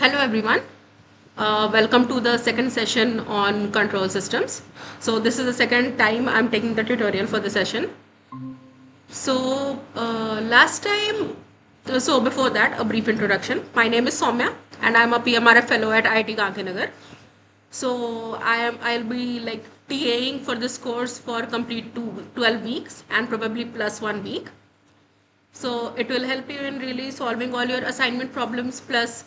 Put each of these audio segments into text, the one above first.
Hello everyone. Welcome to the second session on control systems. So this is the second time I'm taking the tutorial for the session. Last time, so before that, a brief introduction. My name is Soumya and I'm a PMRF fellow at IIT Gandhinagar. I'll be like TAing for this course for complete 12 weeks and probably plus 1 week. So it will help you in really solving all your assignment problems plus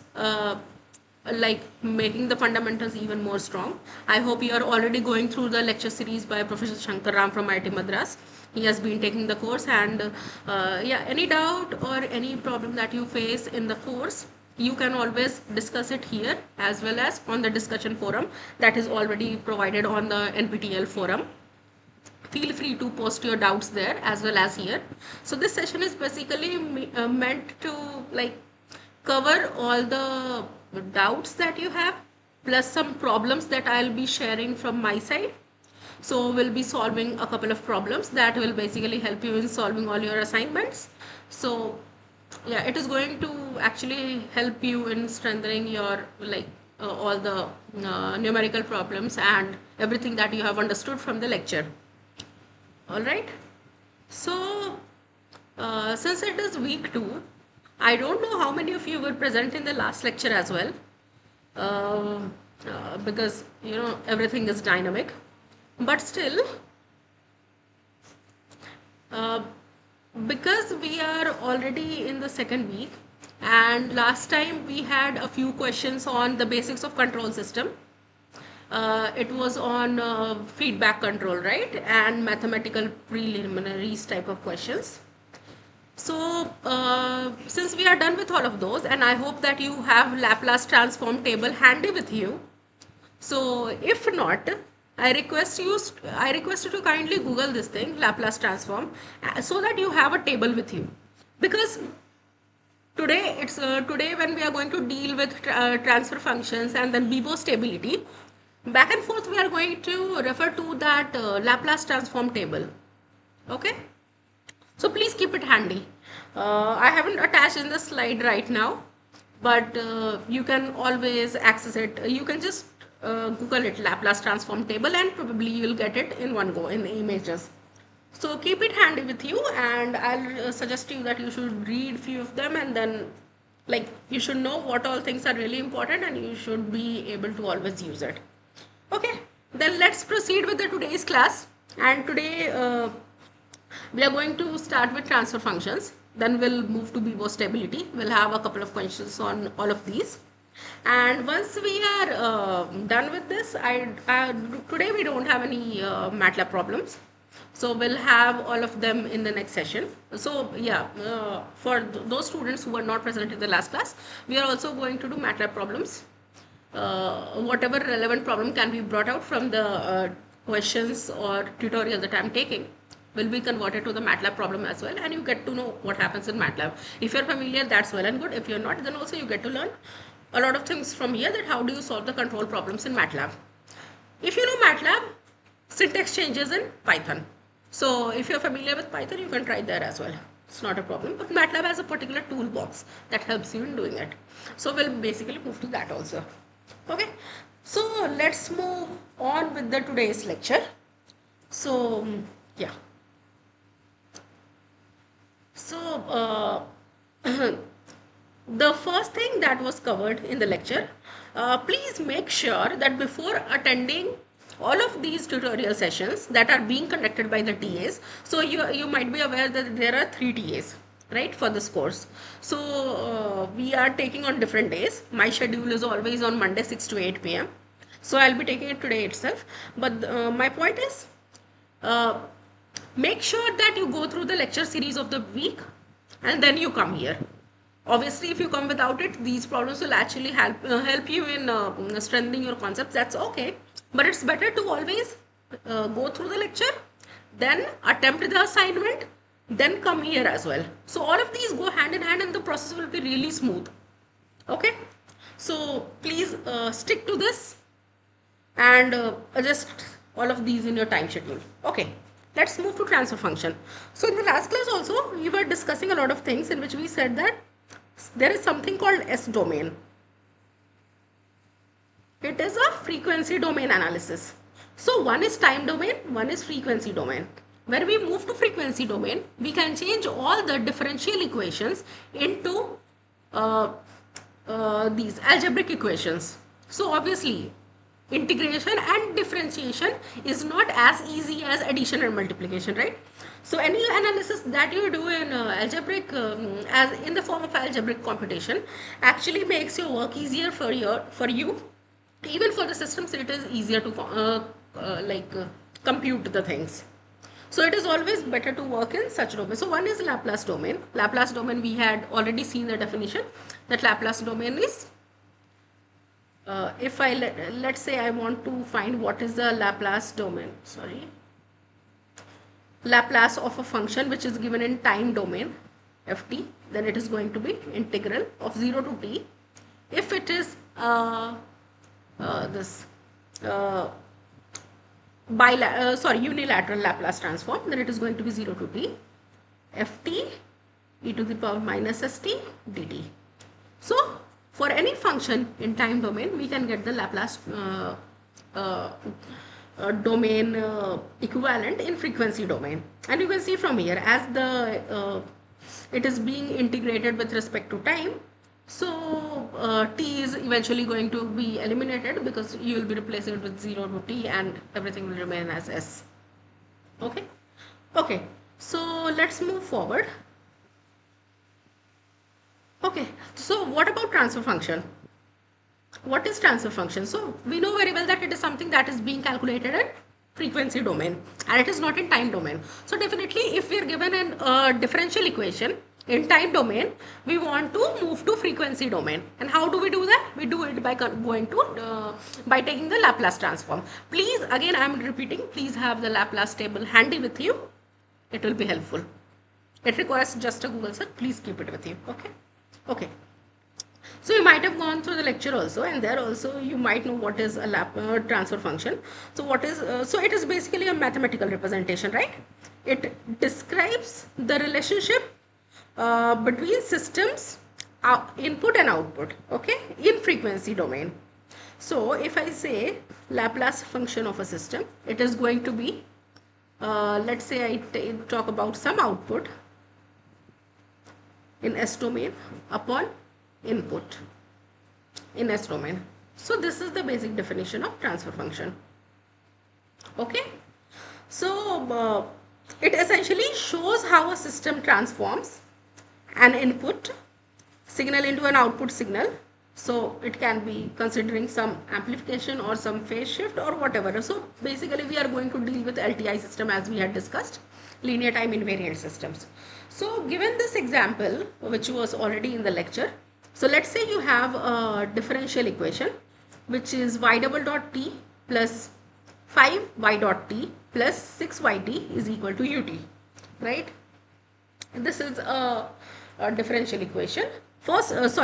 like making the fundamentals even more strong. I hope you are already going through the lecture series by Professor Shankar Ram from IIT Madras. He has been taking the course and yeah, any doubt or any problem that you face in the course, you can always discuss it here as well as on the discussion forum that is already provided on the NPTEL forum. Feel free to post your doubts there as well as here. So this session is basically meant to like cover all the doubts that you have plus some problems that I'll be sharing from my side. So we'll be solving a couple of problems that will basically help you in solving all your assignments. So yeah, it is going to actually help you in strengthening your all the numerical problems and everything that you have understood from the lecture. All right. So, since it is week 2, I don't know how many of you were present in the last lecture as well, uh, because everything is dynamic. But still, uh, because we are already in the second week, and last time we had a few questions on the basics of control system. It was on feedback control, right? And mathematical preliminaries type of questions. So, since we are done with all of those, and I hope that you have Laplace transform table handy with you. So, if not, I request you to kindly Google this thing, Laplace transform, so that you have a table with you. Because today when we are going to deal with transfer functions and then Bibo stability, back and forth we are going to refer to that Laplace transform table. Okay. So please keep it handy. I haven't attached in the slide right now, but you can always access it. You can just Google it, Laplace transform table, and probably you'll get it in one go in the images. So keep it handy with you, and I'll suggest you that you should read few of them, and then like you should know what all things are really important, and you should be able to always use it. Okay, then let's proceed with the today's class. And today we are going to start with transfer functions. Then we'll move to Bibo stability. We'll have a couple of questions on all of these. And once we are done with this, today we don't have any MATLAB problems. So we'll have all of them in the next session. So yeah, for those students who were not present in the last class, we are also going to do MATLAB problems. Whatever relevant problem can be brought out from the questions or tutorial that I'm taking will be converted to the MATLAB problem as well, and you get to know what happens in MATLAB. If you're familiar, that's well and good. If you're not, then also you get to learn a lot of things from here, that how do you solve the control problems in MATLAB. If you know MATLAB, syntax changes in Python. So if you're familiar with Python, you can try there as well. It's not a problem, but MATLAB has a particular toolbox that helps you in doing it. So we'll basically move to that also. Okay, so let's move on with the today's lecture. So yeah. So, the first thing that was covered in the lecture, please make sure that before attending all of these tutorial sessions that are being conducted by the TAs, so you might be aware that there are 3 TAs, right, for this course. So, we are taking on different days. My schedule is always on Monday 6 to 8 p.m. So, I'll be taking it today itself. But my point is, make sure that you go through the lecture series of the week and then you come here. Obviously, if you come without it, these problems will actually help you in strengthening your concepts. That's okay, but it's better to always go through the lecture, then attempt the assignment, then come here as well. So all of these go hand in hand, and the process will be really smooth. Okay, so please stick to this and adjust all of these in your time schedule. Okay, let's move to transfer function. So in the last class also, we were discussing a lot of things in which we said that there is something called S domain. It is a frequency domain analysis. So one is time domain, one is frequency domain. When we move to frequency domain, we can change all the differential equations into uh, these algebraic equations. So obviously, integration and differentiation is not as easy as addition and multiplication, right? So any analysis that you do in algebraic, as in the form of algebraic computation, actually makes your work easier for you. Even for the systems, it is easier to compute the things. So it is always better to work in such domain. So one is Laplace domain. Laplace domain, we had already seen the definition that Laplace domain is, if I let's say I want to find what is the Laplace domain, Laplace of a function which is given in time domain ft, then it is going to be integral of 0 to t. If it is this unilateral Laplace transform, then it is going to be 0 to t ft e to the power minus st dt. So for any function in time domain, we can get the Laplace domain equivalent in frequency domain. And you can see from here, as the it is being integrated with respect to time, so t is eventually going to be eliminated because you will be replacing it with 0 to t and everything will remain as s. Okay, so let's move forward. Okay, so what about transfer function? What is transfer function? So we know very well that it is something that is being calculated in frequency domain and it is not in time domain. So definitely, if we are given an differential equation in time domain, we want to move to frequency domain. And how do we do that? We do it by going to by taking the Laplace transform. Please, again I am repeating, please have the Laplace table handy with you. It will be helpful. It requires just a Google search. Please keep it with you. Okay. So you might have gone through the lecture also, and there also you might know what is a transfer function. So what is so it is basically a mathematical representation, right? It describes the relationship between systems input and output, okay, in frequency domain. So if I say Laplace function of a system, it is going to be let's say I talk about some output in S domain upon input in S domain. So this is the basic definition of transfer function. Okay, so it essentially shows how a system transforms an input signal into an output signal. So it can be considering some amplification or some phase shift or whatever. So basically we are going to deal with LTI system as we had discussed, linear time invariant systems. So given this example, which was already in the lecture, so let's say you have a differential equation which is y double dot t plus 5y dot t plus 6yt is equal to ut, right? This is a differential equation.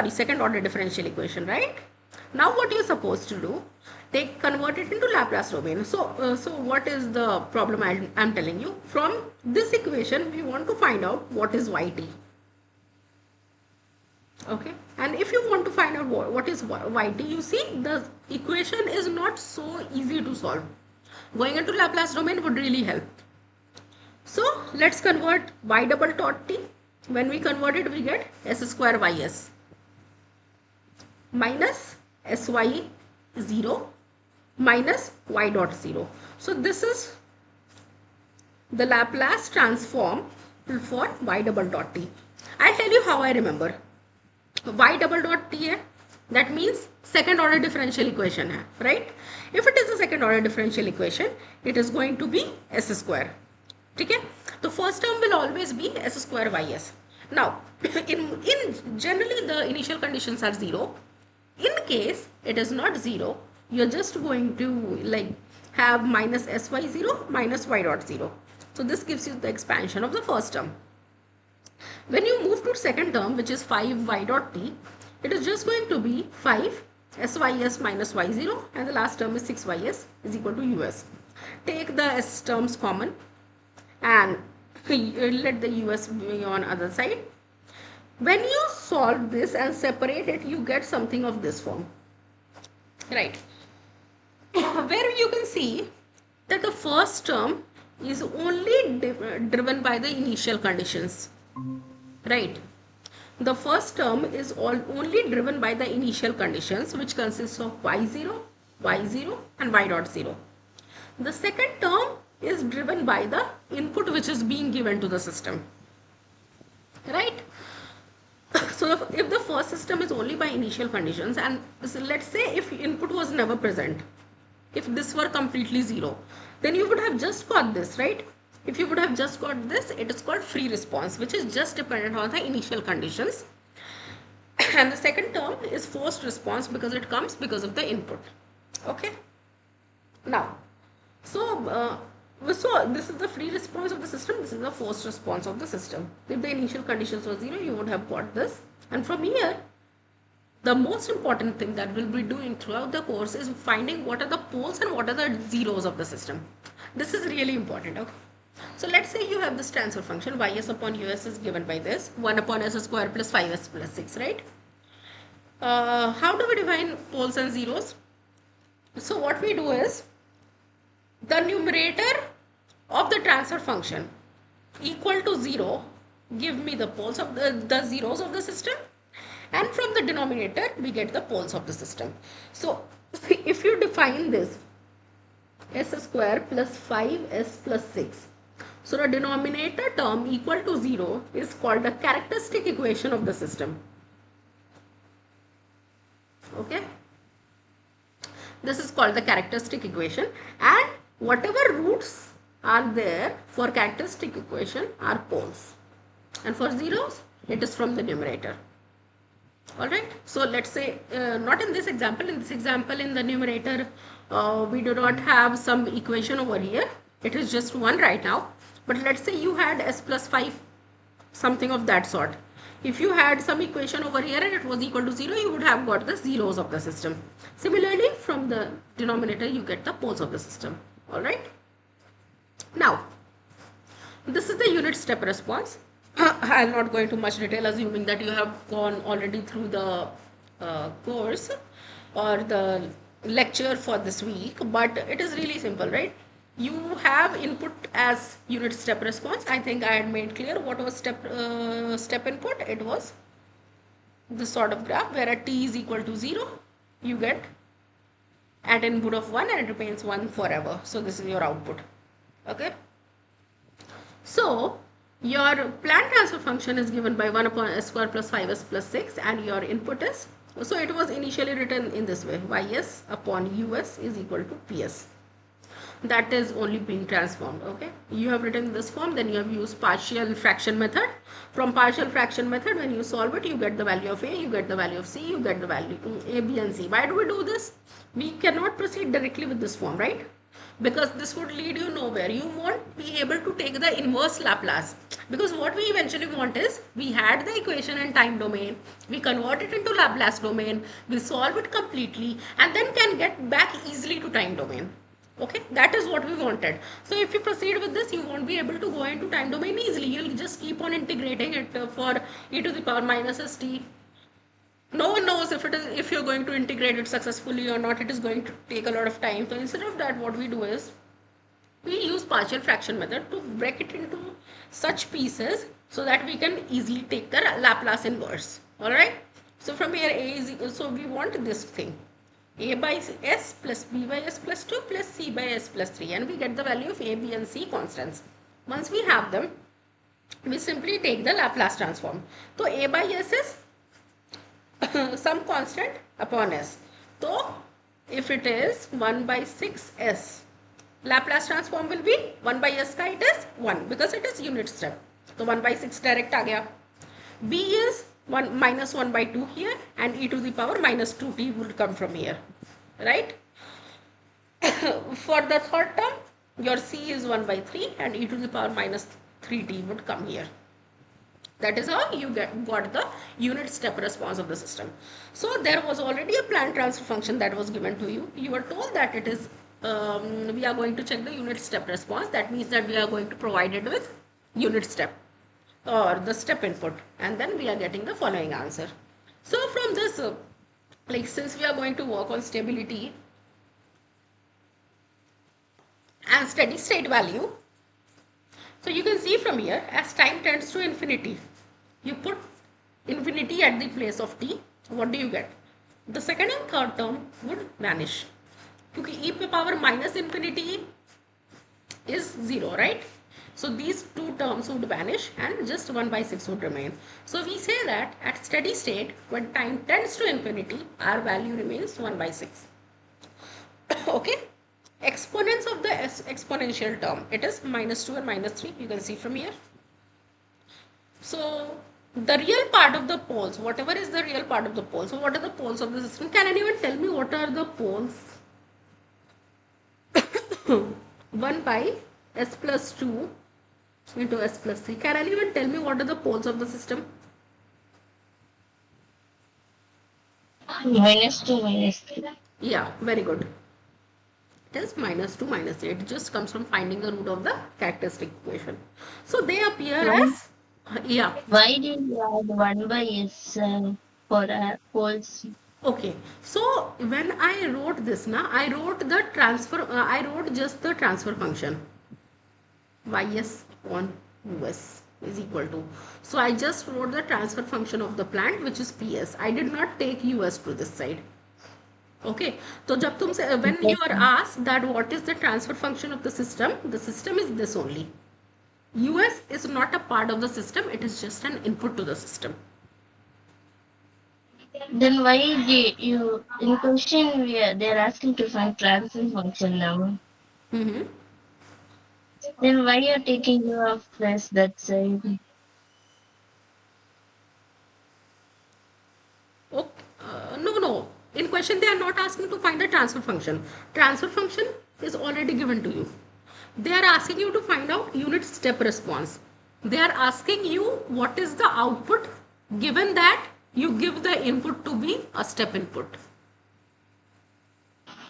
Second order differential equation, right? Now what you're supposed to do, convert it into Laplace domain. So what is the problem I'm telling you? From this equation, we want to find out what is yt. Okay, and if you want to find out what is yt, you see the equation is not so easy to solve. Going into Laplace domain would really help. So let's convert y double dot t. When we convert it, we get s square ys minus sy 0 minus y dot 0. So this is the Laplace transform for y double dot t. I'll tell you how I remember. Y double dot t hai, that means second order differential equation hai, right? If it is a second order differential equation, it is going to be s square. Okay? The first term will always be s square ys. Now, in generally the initial conditions are 0. In case it is not 0, you're just going to have minus sy0 minus y dot 0. So this gives you the expansion of the first term. When you move to second term, which is 5y dot t, it is just going to be 5 sys minus y0 and the last term is 6ys is equal to us. Take the s terms common and let the us be on other side. When you solve this and separate it, you get something of this form, right? where you can see that the first term is only driven by the initial conditions, right? The first term is only driven by the initial conditions, which consists of y0, y0 and y dot 0. The second term is driven by the input which is being given to the system, right? So if the first system is only by initial conditions, and so let's say if input was never present, if this were completely zero, then you would have just got this, right? If you would have just got this, it is called free response, which is just dependent on the initial conditions. And the second term is forced response because it comes because of the input. Okay. Now, so this is the free response of the system. This is the forced response of the system. If the initial conditions were zero, you would have got this. And from here, the most important thing that we'll be doing throughout the course is finding what are the poles and what are the zeros of the system. This is really important. Okay. So let's say you have this transfer function ys upon us is given by this 1 upon s square plus 5s plus 6, right? How do we define poles and zeros? So what we do is the numerator of the transfer function equal to 0 give me the poles of the zeros of the system, and from the denominator we get the poles of the system. So if you define this s square plus 5s plus 6, so the denominator term equal to 0 is called the characteristic equation of the system. Okay, this is called the characteristic equation, and whatever roots are there for characteristic equation are poles, and for zeros it is from the numerator. Alright, so let's say not in this example. In this example, in the numerator we do not have some equation over here, it is just 1 right now. But let's say you had s plus 5, something of that sort. If you had some equation over here and it was equal to 0, you would have got the zeros of the system. Similarly, from the denominator you get the poles of the system. Alright, now this is the unit step response. I'm not going to much detail, assuming that you have gone already through the course or the lecture for this week, but it is really simple, right? You have input as unit step response. I think I had made clear what was step input. It was this sort of graph where at t is equal to 0 you get at input of 1 and it remains 1 forever. So this is your output. Okay, so your planned transfer function is given by 1 upon s square plus 5s plus 6, and your input is, so it was initially written in this way, ys upon us is equal to ps. That is only being transformed. Okay, you have written this form, then you have used partial fraction method. From partial fraction method, when you solve it, you get the value of a, you get the value of c, you get the value a, b and c. Why do we do this? We cannot proceed directly with this form, right? Because this would lead you nowhere. You won't be able to take the inverse Laplace, because what we eventually want is, we had the equation in time domain, we convert it into Laplace domain, we solve it completely, and then can get back easily to time domain. Okay, that is what we wanted. So if you proceed with this, you won't be able to go into time domain easily. You'll just keep on integrating it for e to the power minus st. No one knows if you're going to integrate it successfully or not. It is going to take a lot of time. So instead of that, what we do is we use partial fraction method to break it into such pieces so that we can easily take the Laplace inverse. All right. So from here a is equal, so we want this thing, a by s plus b by s plus 2 plus c by s plus 3, and we get the value of a, b and c constants. Once we have them, we simply take the Laplace transform. So a by s is some constant upon s. So if it is 1 by 6s, Laplace transform will be 1 by s ka it is 1, because it is unit step. So 1 by 6 direct aa gaya. B is 1 minus 1 by 2 here, and e to the power minus 2t would come from here, right? For the third term, your c is 1 by 3 and e to the power minus 3t would come here. That is how you got the unit step response of the system. So there was already a planned transfer function that was given to you. You were told that it is, we are going to check the unit step response. That means that we are going to provide it with unit step or the step input, and then we are getting the following answer. So from this, like since we are going to work on stability, and steady state value. So you can see from here, as time tends to infinity, you put infinity at the place of t, what do you get? The second and third term would vanish. Because e to power minus infinity is 0, right? So these two terms would vanish and just 1 by 6 would remain. So we say that at steady state, when time tends to infinity, our value remains 1 by 6. Okay? Exponents of the exponential term, it is minus 2 and minus 3. You can see from here. So the real part of the poles, whatever is the real part of the poles, so what are the poles of the system? Can anyone tell me what are the poles? 1 by s plus 2 into s plus 3. Can anyone tell me what are the poles of the system? -2, -3. Yeah, very good. It is minus 2 minus 3. It just comes from finding the root of the characteristic equation. So they appear Why, as, yeah, why did you add 1 by s for poles? okay. So when I wrote this, I wrote the transfer, I wrote just the transfer function. Ys upon us is equal to. So I just wrote the transfer function of the plant, which is ps. I did not take us to this side. Okay. So जब तुमसे when you are asked that what is the transfer function of the system is this only. US is not a part of the system, it is just an input to the system. Then why did you, in question, they're asking to find transfer function now. Mm-hmm. Then why you're taking u of s that side? Okay. No, no. In question, they are not asking to find the transfer function. Transfer function is already given to you. They are asking you to find out unit step response. They are asking you what is the output given that you give the input to be a step input.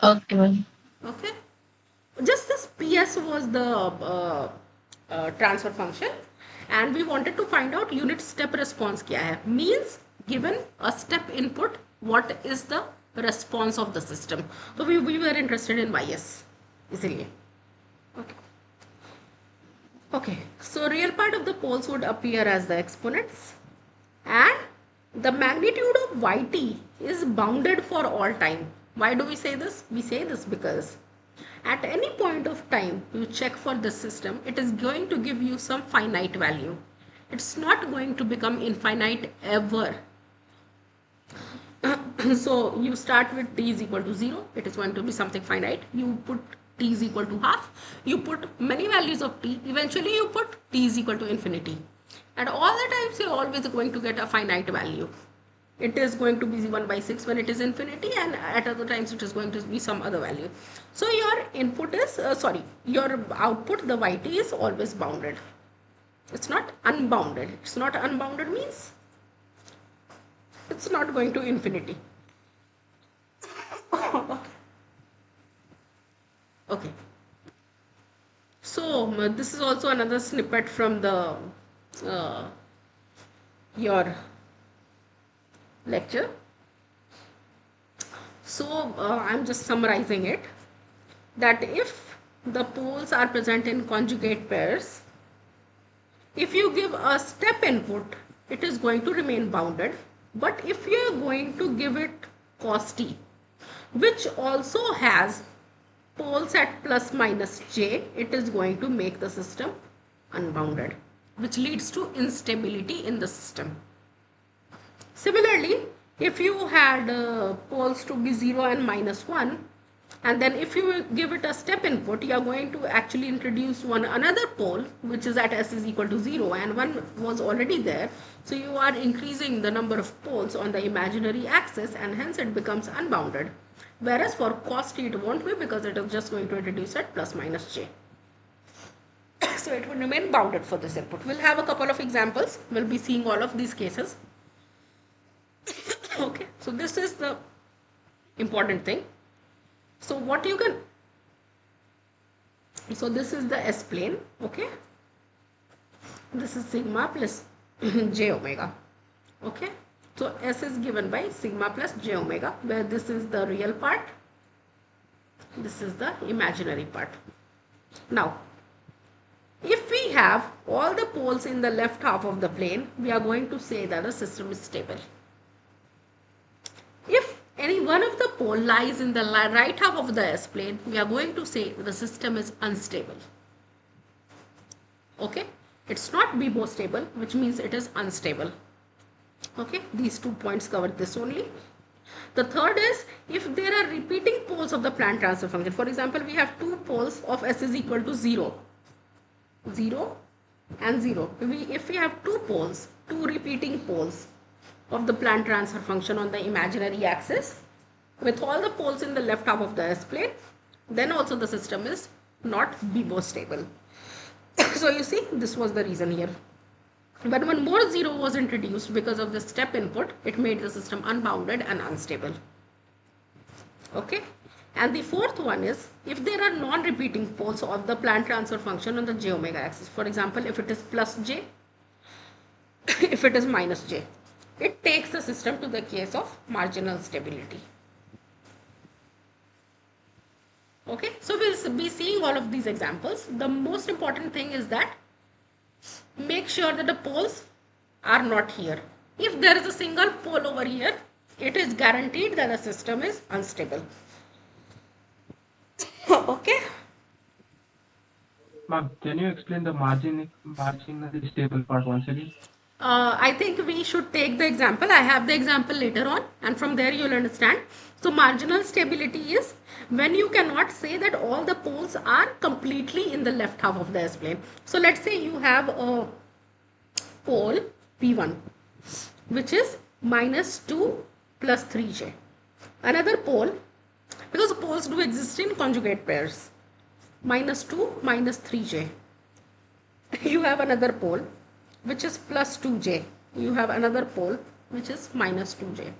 Okay. Okay. Just this PS was the transfer function, and we wanted to find out unit step response kya hai. Means given a step input, what is the response of the system. So we were interested in YS. इसलिए. Okay. Okay. So real part of the poles would appear as the exponents, and the magnitude of yt is bounded for all time. Why do we say this? We say this because at any point of time you check for the system, it is going to give you some finite value. It's not going to become infinite ever. So you start with t is equal to 0, it is going to be something finite. You put t is equal to half, you put many values of t, eventually you put t is equal to infinity. At all the times you're always going to get a finite value. It is going to be 1 by 6 when it is infinity, and at other times it is going to be some other value. So your input is, your output, the yt is always bounded. It's not unbounded. It's not unbounded means it's not going to infinity. Okay. So this is also another snippet from the uh, your lecture. So I'm just summarizing it, that if the poles are present in conjugate pairs, if you give a step input, it is going to remain bounded. But if you are going to give it cos t, which also has poles at plus minus j, it is going to make the system unbounded, which leads to instability in the system. Similarly, if you had poles to be 0 and minus 1, and then if you give it a step input, you are going to actually introduce one another pole which is at s is equal to 0, and one was already there. So you are increasing the number of poles on the imaginary axis, and hence it becomes unbounded. Whereas for cos t it won't be, because it is just going to introduce at plus minus j. So it will remain bounded for this input. We'll have a couple of examples. We'll be seeing all of these cases. Okay, so this is the important thing. So what you can, so this is the S plane, okay. This is sigma plus j omega, okay. So S is given by sigma plus j omega, where this is the real part, this is the imaginary part. Now, if we have all the poles in the left half of the plane, we are going to say that the system is stable. If any one of the pole lies in the right half of the S-plane, we are going to say the system is unstable. Okay, it's not BIBO stable, which means it is unstable. Okay, these 2 points cover this only. The third is if there are repeating poles of the Planck transfer function. For example, we have 2 poles of S is equal to 0, 0 and 0. If we have 2 poles, 2 repeating poles of the Planck transfer function on the imaginary axis with all the poles in the left half of the S-plane, then also the system is not BIBO stable. So you see, this was the reason here. But when more 0 was introduced because of the step input, it made the system unbounded and unstable. Okay. And the fourth one is if there are non-repeating poles of the Planck transfer function on the j omega axis. For example, if it is plus j, if it is minus j, it takes the system to the case of marginal stability. Okay, so we'll be seeing all of these examples. The most important thing is that make sure that the poles are not here. If there is a single pole over here, it is guaranteed that the system is unstable. Okay. Ma'am, can you explain the marginally stable part once again? I think we should take the example. I have the example later on, and from there you'll understand. So marginal stability is when you cannot say that all the poles are completely in the left half of the S-plane. So let's say you have a pole P1 which is minus 2 plus 3j. Another pole, because poles do exist in conjugate pairs, minus 2 minus 3j. You have another pole which is plus 2j. You have another pole which is minus 2j.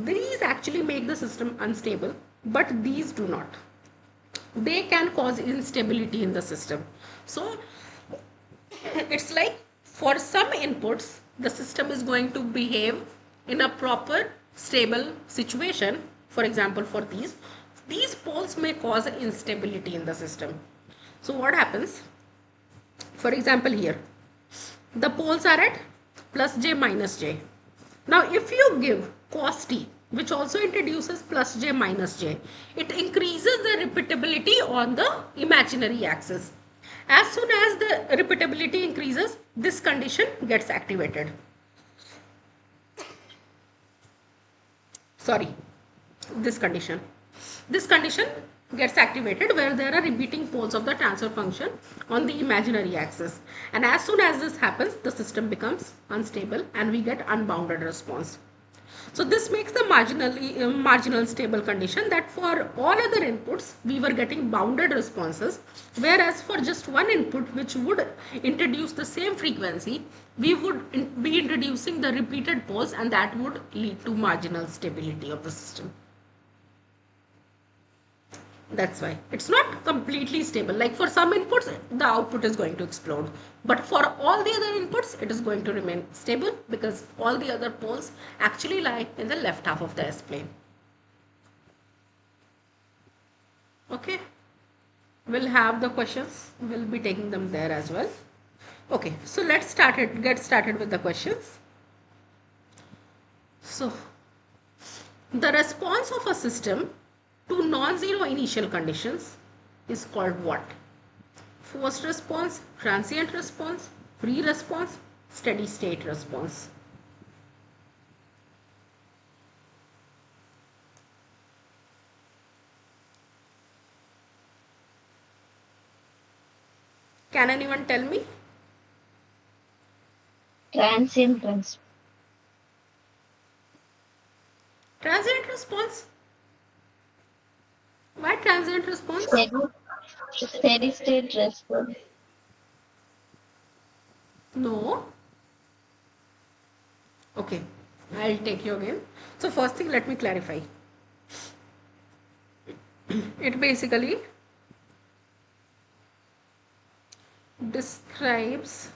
These actually make the system unstable, but these do not. They can cause instability in the system. So it's like for some inputs, the system is going to behave in a proper stable situation. For example, for these poles may cause instability in the system. So what happens? For example, here the poles are at plus j minus j. Now if you give cos t, which also introduces plus j minus j, it increases the repeatability on the imaginary axis. As soon as the repeatability increases, this condition gets activated. Sorry, this condition gets activated where there are repeating poles of the transfer function on the imaginary axis, and as soon as this happens, the system becomes unstable and we get unbounded response. So this makes the marginal stable condition that for all other inputs we were getting bounded responses, whereas for just one input which would introduce the same frequency, we would be introducing the repeated poles, and that would lead to marginal stability of the system. That's why it's not completely stable. Like for some inputs, the output is going to explode. But for all the other inputs, it is going to remain stable because all the other poles actually lie in the left half of the S-plane. Okay. We'll have the questions. We'll be taking them there as well. Okay. So let's get started with the questions. So the response of a system to non-zero initial conditions is called what? Forced response, transient response, free response, steady state response. Can anyone tell me? Transient response. Transient response? Why transient response? Steady state response. No. Okay, I'll take you again. So first thing, let me clarify. It basically describes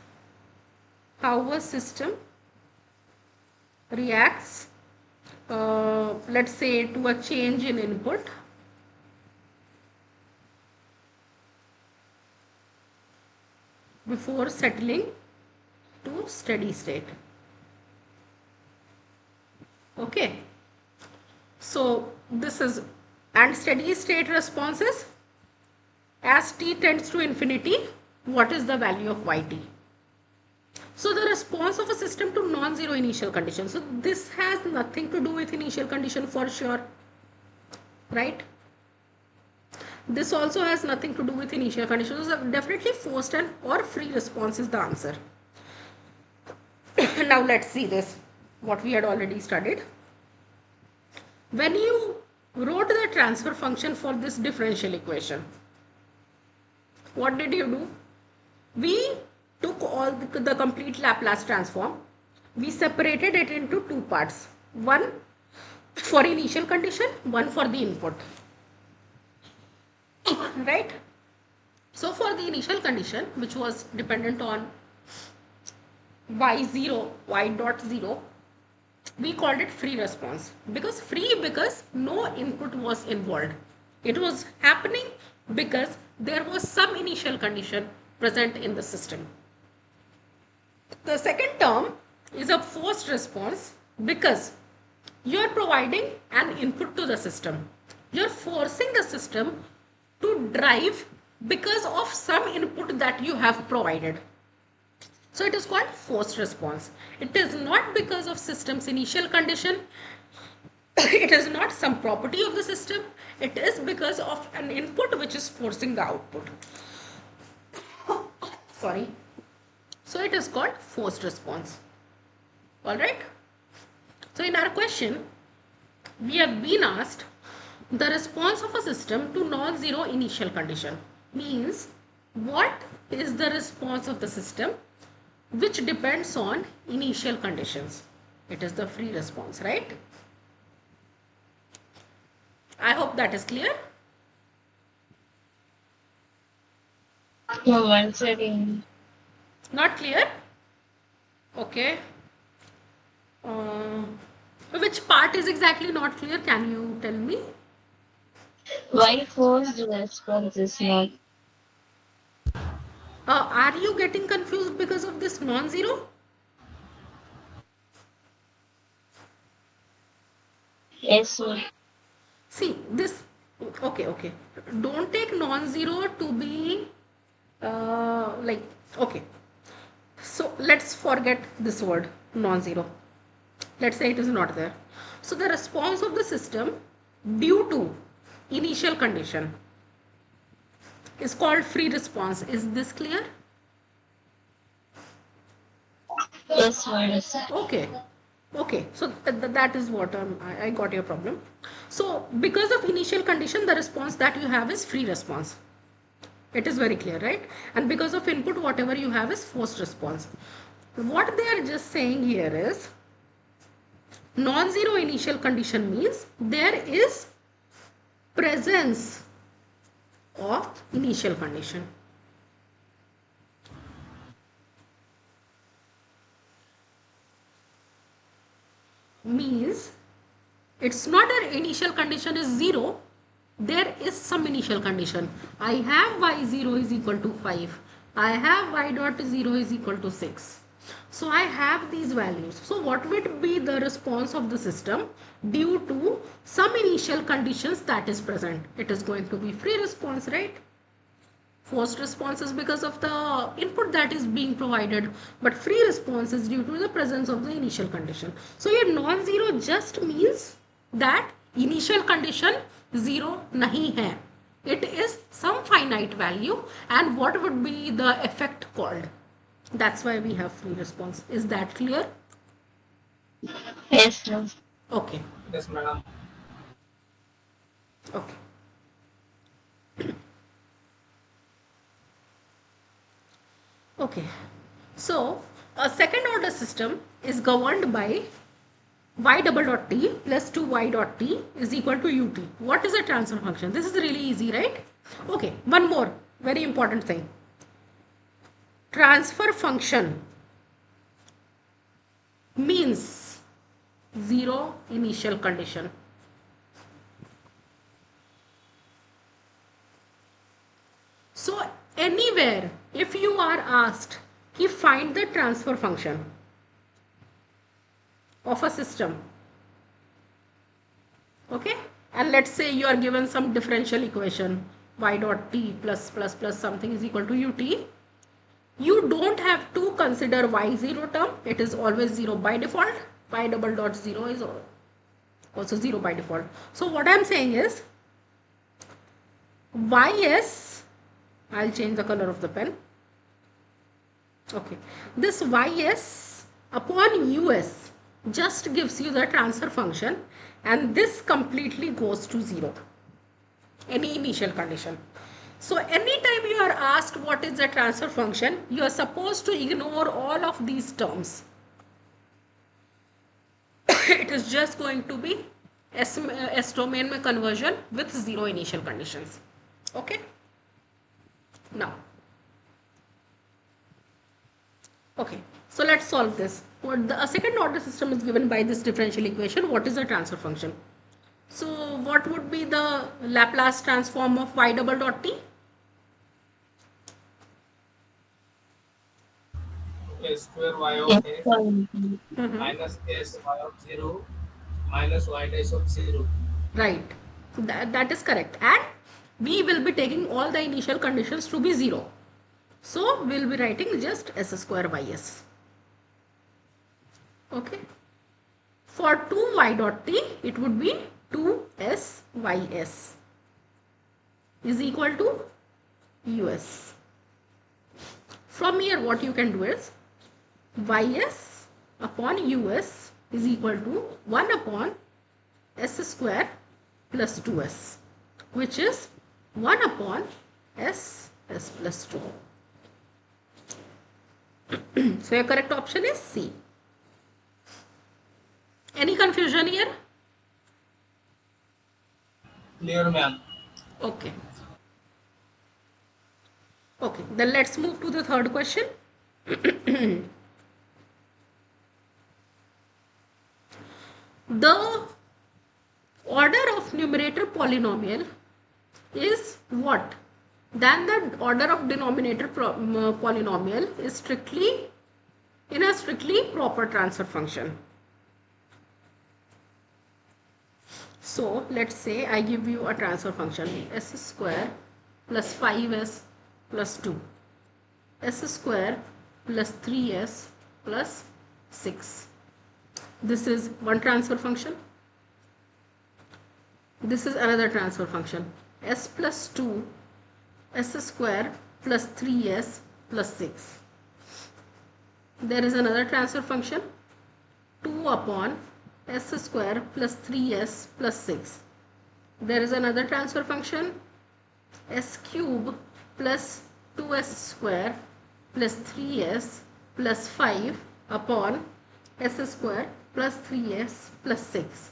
how a system reacts, let's say, to a change in input before settling to steady state. Okay, so this is, and steady state responses as t tends to infinity, what is the value of yt? So the response of a system to non-zero initial condition. So this has nothing to do with initial condition for sure, right? This also has nothing to do with initial conditions. So definitely forced and or free response is the answer. Now let's see this, what we had already studied. When you wrote the transfer function for this differential equation, what did you do? We took all the complete Laplace transform. We separated it into two parts. One for initial condition, one for the input. Right? So for the initial condition, which was dependent on y0, y dot 0, we called it free response. Because no input was involved. It was happening because there was some initial condition present in the system. The second term is a forced response because you are providing an input to the system. You are forcing the system to drive because of some input that you have provided. So it is called forced response. It is not because of system's initial condition. It is not some property of the system. It is because of an input which is forcing the output. Sorry. So it is called forced response. Alright. So in our question, we have been asked the response of a system to non-zero initial condition. Means what is the response of the system which depends on initial conditions. It is the free response, right? I hope that is clear. No, once again. Not clear? Okay. Which part is exactly not clear? Can you tell me? Why forced response is not? Are you getting confused because of this non-zero? Yes, sir. See, this, okay. Don't take non-zero to be like, okay. So let's forget this word non-zero. Let's say it is not there. So the response of the system due to initial condition is called free response. Is this clear? Yes, sir. Okay, so that is what I got your problem. So because of initial condition, the response that you have is free response. It is very clear, right? And because of input, whatever you have is forced response. What they are just saying here is non-zero initial condition means there is presence of initial condition. Means it's not an initial condition is 0, there is some initial condition. I have y0 is equal to 5, I have y dot 0 is equal to 6. So I have these values. So what would be the response of the system due to some initial conditions that is present? It is going to be free response, right? Forced response is because of the input that is being provided, but free response is due to the presence of the initial condition. So your non-zero just means that initial condition 0 nahi hai. It is some finite value, and what would be the effect called? That's why we have free response. Is that clear? Yes, sir. Okay. Yes, madam. Okay. Okay. So a second order system is governed by y double dot t plus 2y dot t is equal to ut. What is a transfer function? This is really easy, right? Okay, one more very important thing. Transfer function means zero initial condition. So anywhere, if you are asked find the transfer function of a system. Okay, and let's say you are given some differential equation y dot t plus plus plus something is equal to ut. You don't have to consider y0 term, it is always 0 by default. Y double dot 0 is also 0 by default. So what I'm saying is ys, I'll change the color of the pen. Okay, this ys upon us just gives you the transfer function, and this completely goes to 0, any initial condition. So anytime you are asked what is the transfer function, you are supposed to ignore all of these terms. It is just going to be S domain में conversion with 0 initial conditions. Okay, now okay, so let's solve this. What a second order system is given by this differential equation. What is the transfer function? So what would be the Laplace transform of y double dot t? A square y of S s square. minus s y of 0 minus y dash of 0. Right, that is correct, and we will be taking all the initial conditions to be 0. So we'll be writing just s square ys. Okay, for 2y dot t it would be 2s ys is equal to us. From here what you can do is ys upon us is equal to 1 upon s square plus 2s, which is 1 upon s plus 2. So your correct option is C. Any confusion here? Clear, ma'am. Okay. Okay, then let's move to the third question. The order of numerator polynomial is what? Then the order of denominator polynomial is strictly in a strictly proper transfer function. So let's say I give you a transfer function s square plus 5s plus 2, s square plus 3s plus 6. This is one transfer function. This is another transfer function, s plus 2, s square plus 3s plus 6. There is another transfer function, 2 upon s square plus 3s plus 6. There is another transfer function, s cube plus 2s square plus 3s plus 5 upon s square plus 3s plus 6.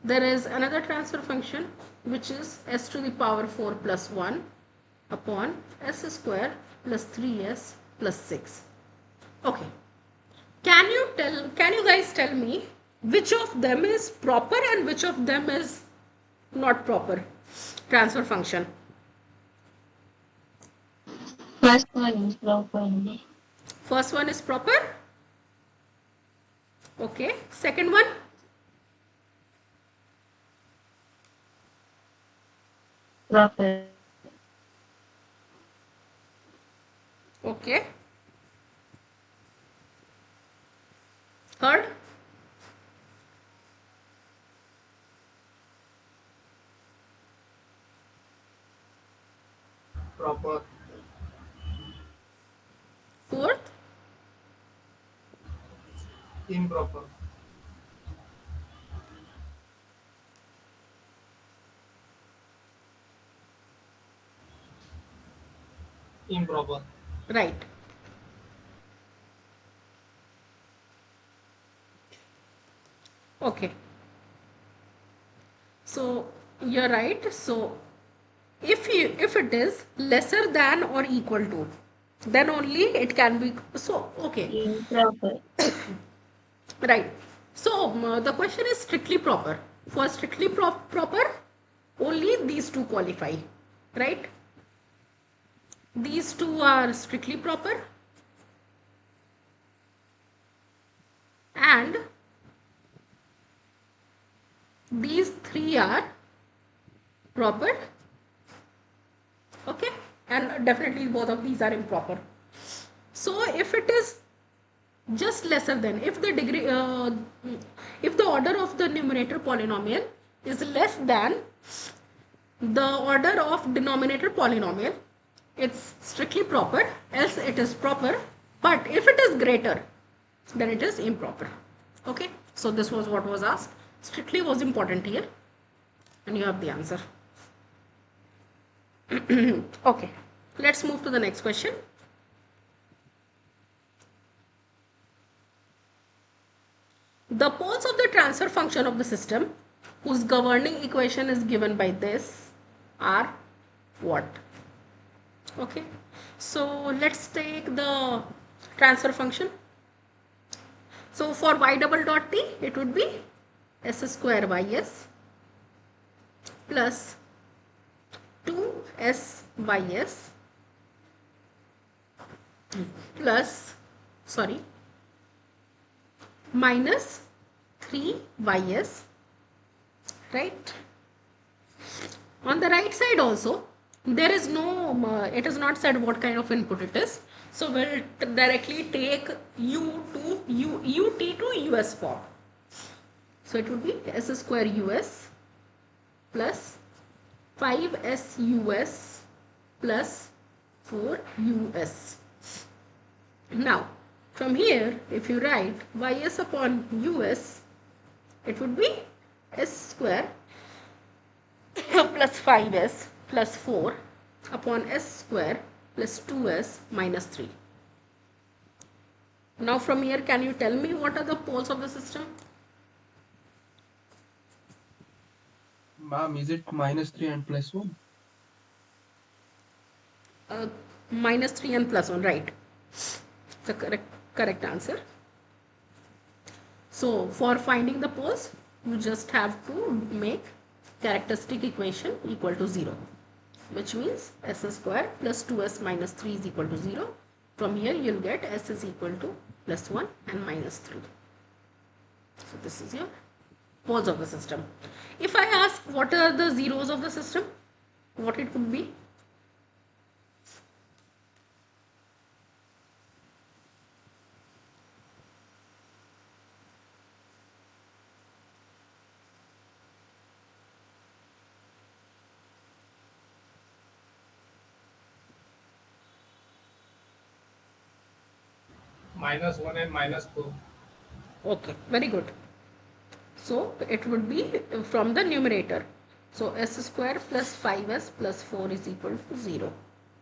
There is another transfer function which is s to the power 4 plus 1 upon s square plus 3s plus 6. Okay, can you guys tell me which of them is proper and which of them is not proper transfer function? First one is proper. First one is proper. Okay, second one? Proper. Okay. Third? Proper. Fourth? Improper. Improper. Right. Okay. So you're right. So if it is lesser than or equal to, then only it can be. So okay. Improper. Right. So the question is strictly proper. For strictly proper, only these two qualify. Right. These two are strictly proper. and these three are proper, okay, and definitely both of these are improper. So if it is just lesser than, if the degree if the order of the numerator polynomial is less than the order of denominator polynomial, it's strictly proper, else it is proper. But if it is greater, then it is improper. Okay, so this was what was asked. Strictly was important here, and you have the answer. Okay, let's move to the next question. The poles of the transfer function of the system whose governing equation is given by this are what? Okay, so let's take the transfer function. So for y double dot t, it would be s square ys plus 2s ys plus, sorry, minus 3ys, right? On the right side also, there is no, it is not said what kind of input it is. So we'll directly take ut to us form. So it would be s square us plus 5s us plus 4us. Now from here, if you write ys upon us, it would be s square plus 5s plus 4 upon s square plus 2s minus 3. Now from here, can you tell me what are the poles of the system? Ma'am, is it -3 and +1? Minus 3 and plus 1, right? The correct answer. So for finding the poles, you just have to make characteristic equation equal to 0, which means s square plus 2s minus 3 is equal to 0. From here you'll get s is equal to plus 1 and minus 3. So this is your poles of the system. If I ask what are the zeros of the system, what it would be? -1 and -4. Okay, very good. So it would be from the numerator. So s square plus 5s plus 4 is equal to 0.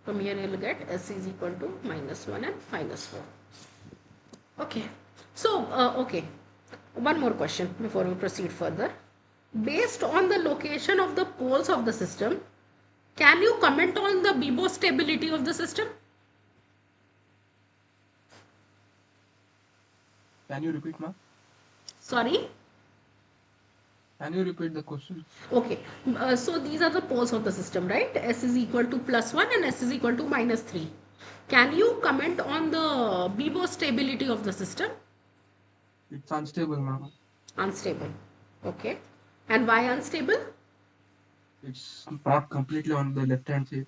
From here you will get s is equal to -1 and -4. Okay. So, okay. One more question before we proceed further. Based on the location of the poles of the system, can you comment on the Bibo stability of the system? Can you repeat, ma'am? Sorry? Can you repeat the question? Okay, so these are the poles of the system, right? S is equal to +1 and S is equal to -3. Can you comment on the Bibo stability of the system? It's unstable, ma'am. Unstable. Okay. And why unstable? It's not completely on the left-hand side.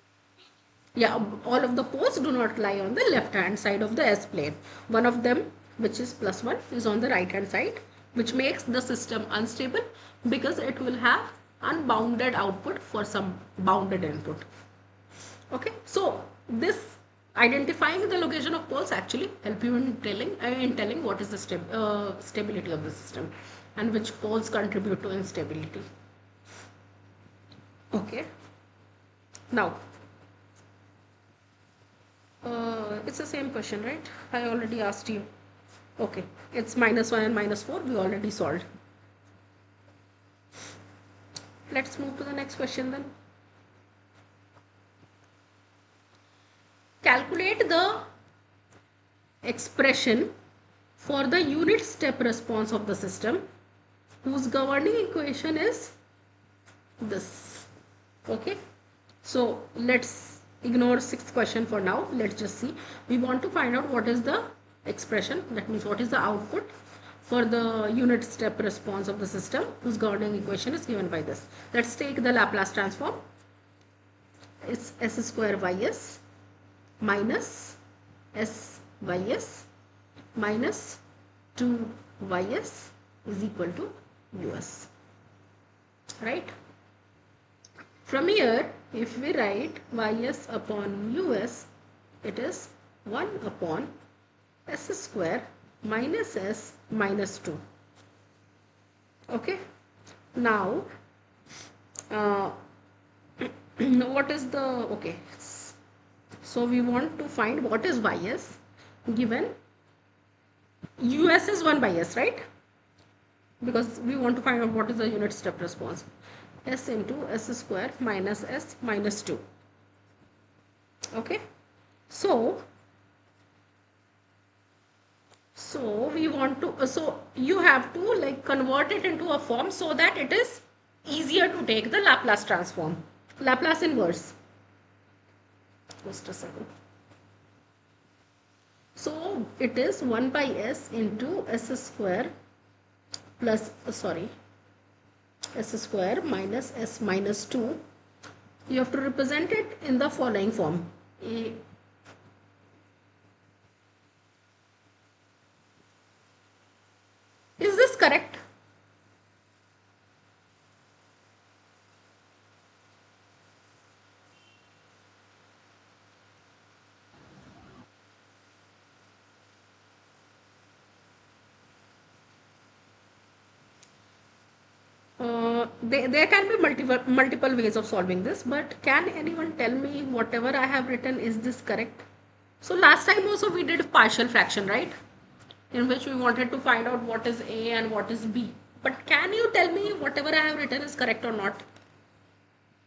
Yeah, all of the poles do not lie on the left hand side of the S plane. One of them, which is +1, is on the right hand side, which makes the system unstable because it will have unbounded output for some bounded input. Okay, so this identifying the location of poles actually help you in telling what is the stability of the system and which poles contribute to instability. Okay, now it's the same question, right? I already asked you. Okay, it's -1 and -4 we already solved. Let's move to the next question then. Calculate the expression for the unit step response of the system whose governing equation is this. Okay, so let's ignore sixth question for now. Let's just see. We want to find out what is the expression, that means what is the output for the unit step response of the system whose governing equation is given by this. Let's take the Laplace transform. It's s square ys minus s ys minus 2 ys is equal to us, right? From here, if we write ys upon us, it is 1 upon s square minus s minus 2. Okay. Now, what is the, okay. So we want to find what is ys given us is 1 by s, right? Because we want to find out what is the unit step response. S into s square minus s minus 2. Okay. So we want to, so you have to like convert it into a form so that it is easier to take the Laplace transform, Laplace inverse. Just a second. So it is 1 by s into s square plus, s square minus s minus 2. You have to represent it in the following form. Is this correct? There can be multiple ways of solving this, but can anyone tell me whatever I have written, is this correct? So last time also we did partial fraction, right? In which we wanted to find out what is A and what is B. But can you tell me whatever I have written is correct or not?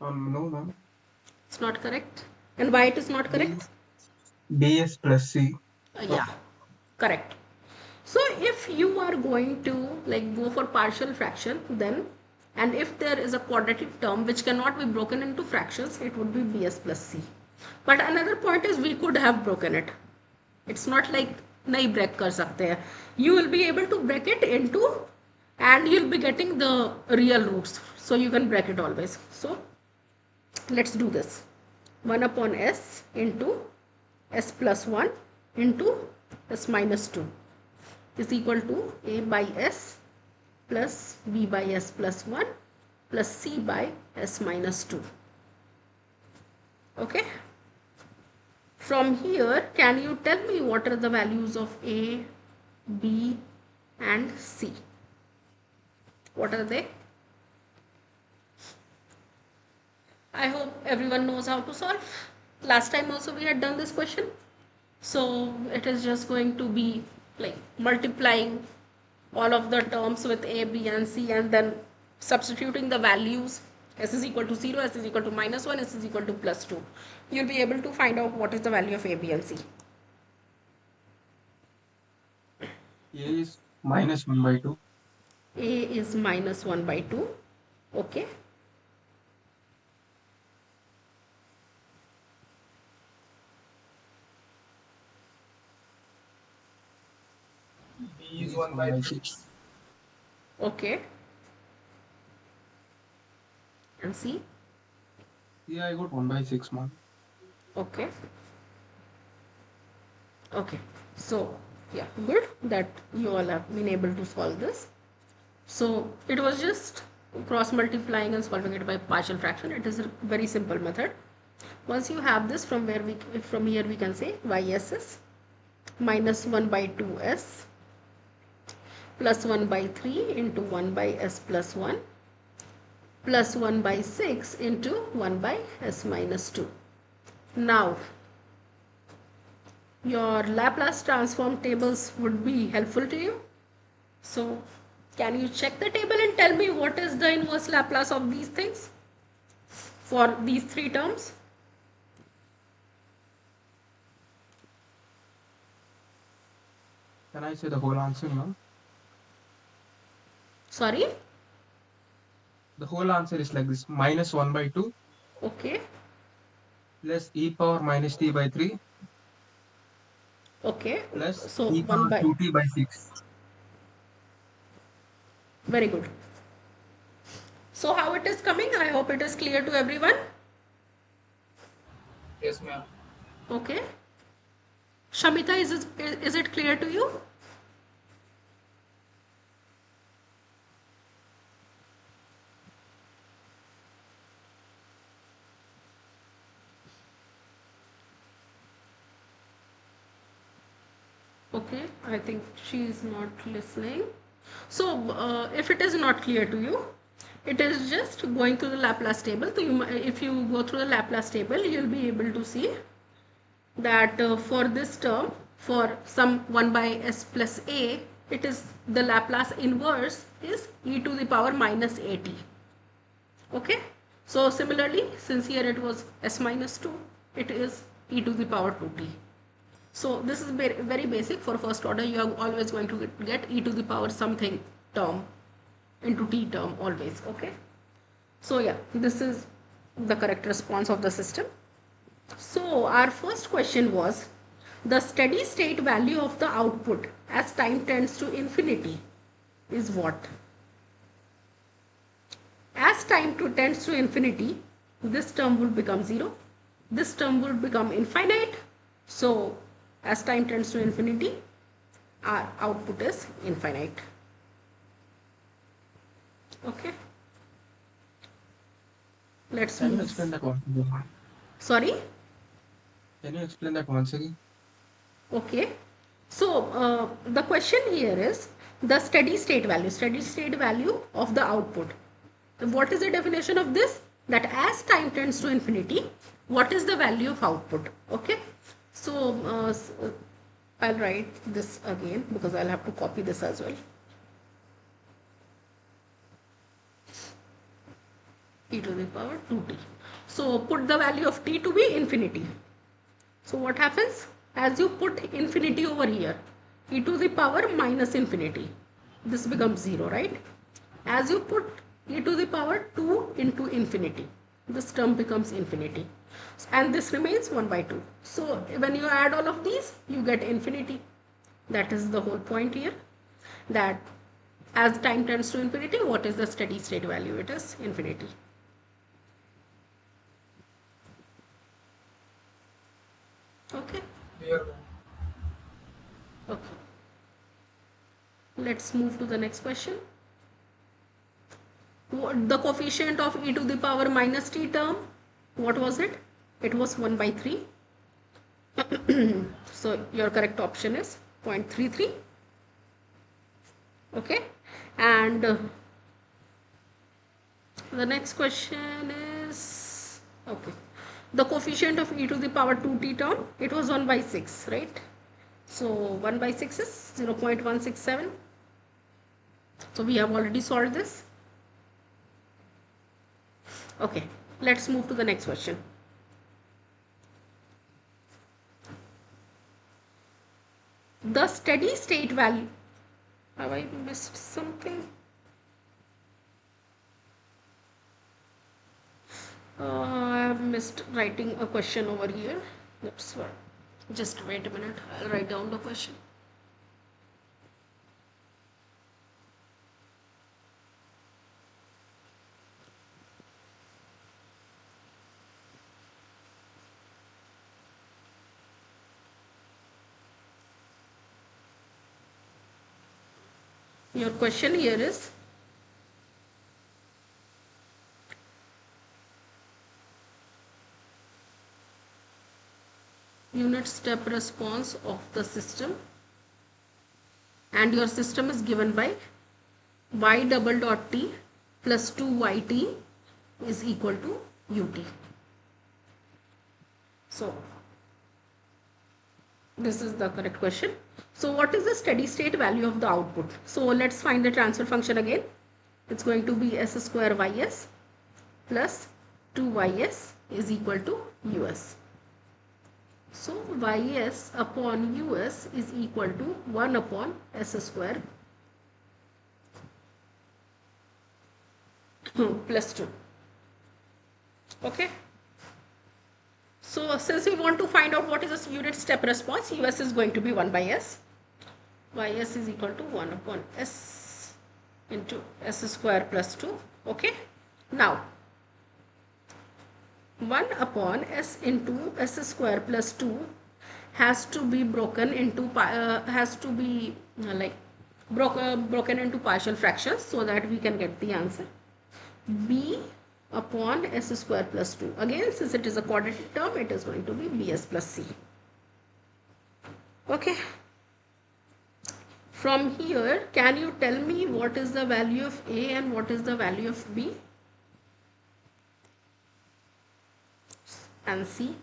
No, ma'am. It's not correct. And why it is not correct? BS plus C. Yeah, correct. So if you are going to like go for partial fraction, then, and if there is a quadratic term which cannot be broken into fractions, it would be bs plus c. But another point is we could have broken it. It's not like nahi break kar sakte hai. You will be able to break it into, and you'll be getting the real roots, so you can break it always. So let's do this. 1 upon s into s plus 1 into s minus 2 is equal to a by s plus b by s plus 1 plus c by s minus 2. Okay. From here, can you tell me what are the values of a, b and c? What are they? I hope everyone knows how to solve. Last time also we had done this question. So it is just going to be like multiplying all of the terms with a, b and c, and then substituting the values. S is equal to 0, s is equal to minus 1, s is equal to plus 2. You'll be able to find out what is the value of a, b and c. A is minus 1 by 2. A is minus 1 by 2. Okay. B is 1 by 3. 6. Okay. And c? Yeah, I got 1 by 6, ma'am. Okay. Okay. So, yeah, good that you all have been able to solve this. So, it was just cross multiplying and solving it by partial fraction. It is a very simple method. Once you have this, from here we can say ys is minus 1 by 2s plus 1 by 3 into 1 by s plus 1 plus 1 by 6 into 1 by s minus 2. Now, your Laplace transform tables would be helpful to you. So, can you check the table and tell me what is the inverse Laplace of these things for these three terms? Can I say the whole answer, ma'am? Sorry? The whole answer is like this: minus 1 by 2 Okay. plus e power minus t by 3 Okay. plus So e 1 power by 2t by 6. Very good. So how it is coming? I hope it is clear to everyone. Yes, ma'am. Okay. Shamita, is it clear to you? Okay, I think she is not listening. So, if it is not clear to you, it is just going through the Laplace table. So, if you go through the Laplace table, you'll be able to see that for this term, for some 1 by s plus a, it is the Laplace inverse is e to the power minus at. Okay. So, similarly, since here it was s minus 2, it is e to the power 2t. So this is very, very basic. For first order, you are always going to get e to the power something term into t term always. Okay. So yeah, this is the correct response of the system. So our first question was the steady state value of the output as time tends to infinity is what? As time tends to infinity, this term will become 0. This term will become infinite. So as time tends to infinity, our output is infinite. Okay. Let's Can you move. explain that once again? Sorry. Can you explain that once again? Okay. So the question here is the steady state value of the output. What is the definition of this? That as time tends to infinity, what is the value of output? Okay. So I'll write this again because I'll have to copy this as well. E to the power 2t. So put the value of t to be infinity. So what happens? As you put infinity over here, e to the power minus infinity, this becomes 0, right? As you put e to the power 2 into infinity, this term becomes infinity. And this remains 1 by 2. So when you add all of these, you get infinity. That is the whole point here. That as time tends to infinity, what is the steady state value? It is infinity. Okay. Clear, ma'am. Okay. Let's move to the next question. The coefficient of e to the power minus t term, what was it? It was 1 by 3. So your correct option is 0.33. Okay. And the next question is, okay, the coefficient of e to the power 2t term, it was 1 by 6, right? So 1 by 6 is 0.167. So we have already solved this. Okay, let's move to the next question. The steady state value, have I missed something? I have missed writing a question over here. That's why. Just wait a minute, I'll write down the question. Your question here is, unit step response of the system, and your system is given by y double dot t plus 2yt is equal to ut. So this is the correct question. So what is the steady state value of the output? So let's find the transfer function again. It's going to be s square ys plus 2ys is equal to us. So ys upon us is equal to 1 upon s square plus 2. Okay. So since we want to find out what is this unit step response, us is going to be 1 by s. Ys is equal to 1 upon s into s square plus 2. Okay, now 1 upon s into s square plus 2 has to be broken into has to be broken into partial fractions so that we can get the answer. B upon s square plus 2. Again, since it is a quadratic term, it is going to be bs plus c. Okay. From here, can you tell me what is the value of A and what is the value of B and C?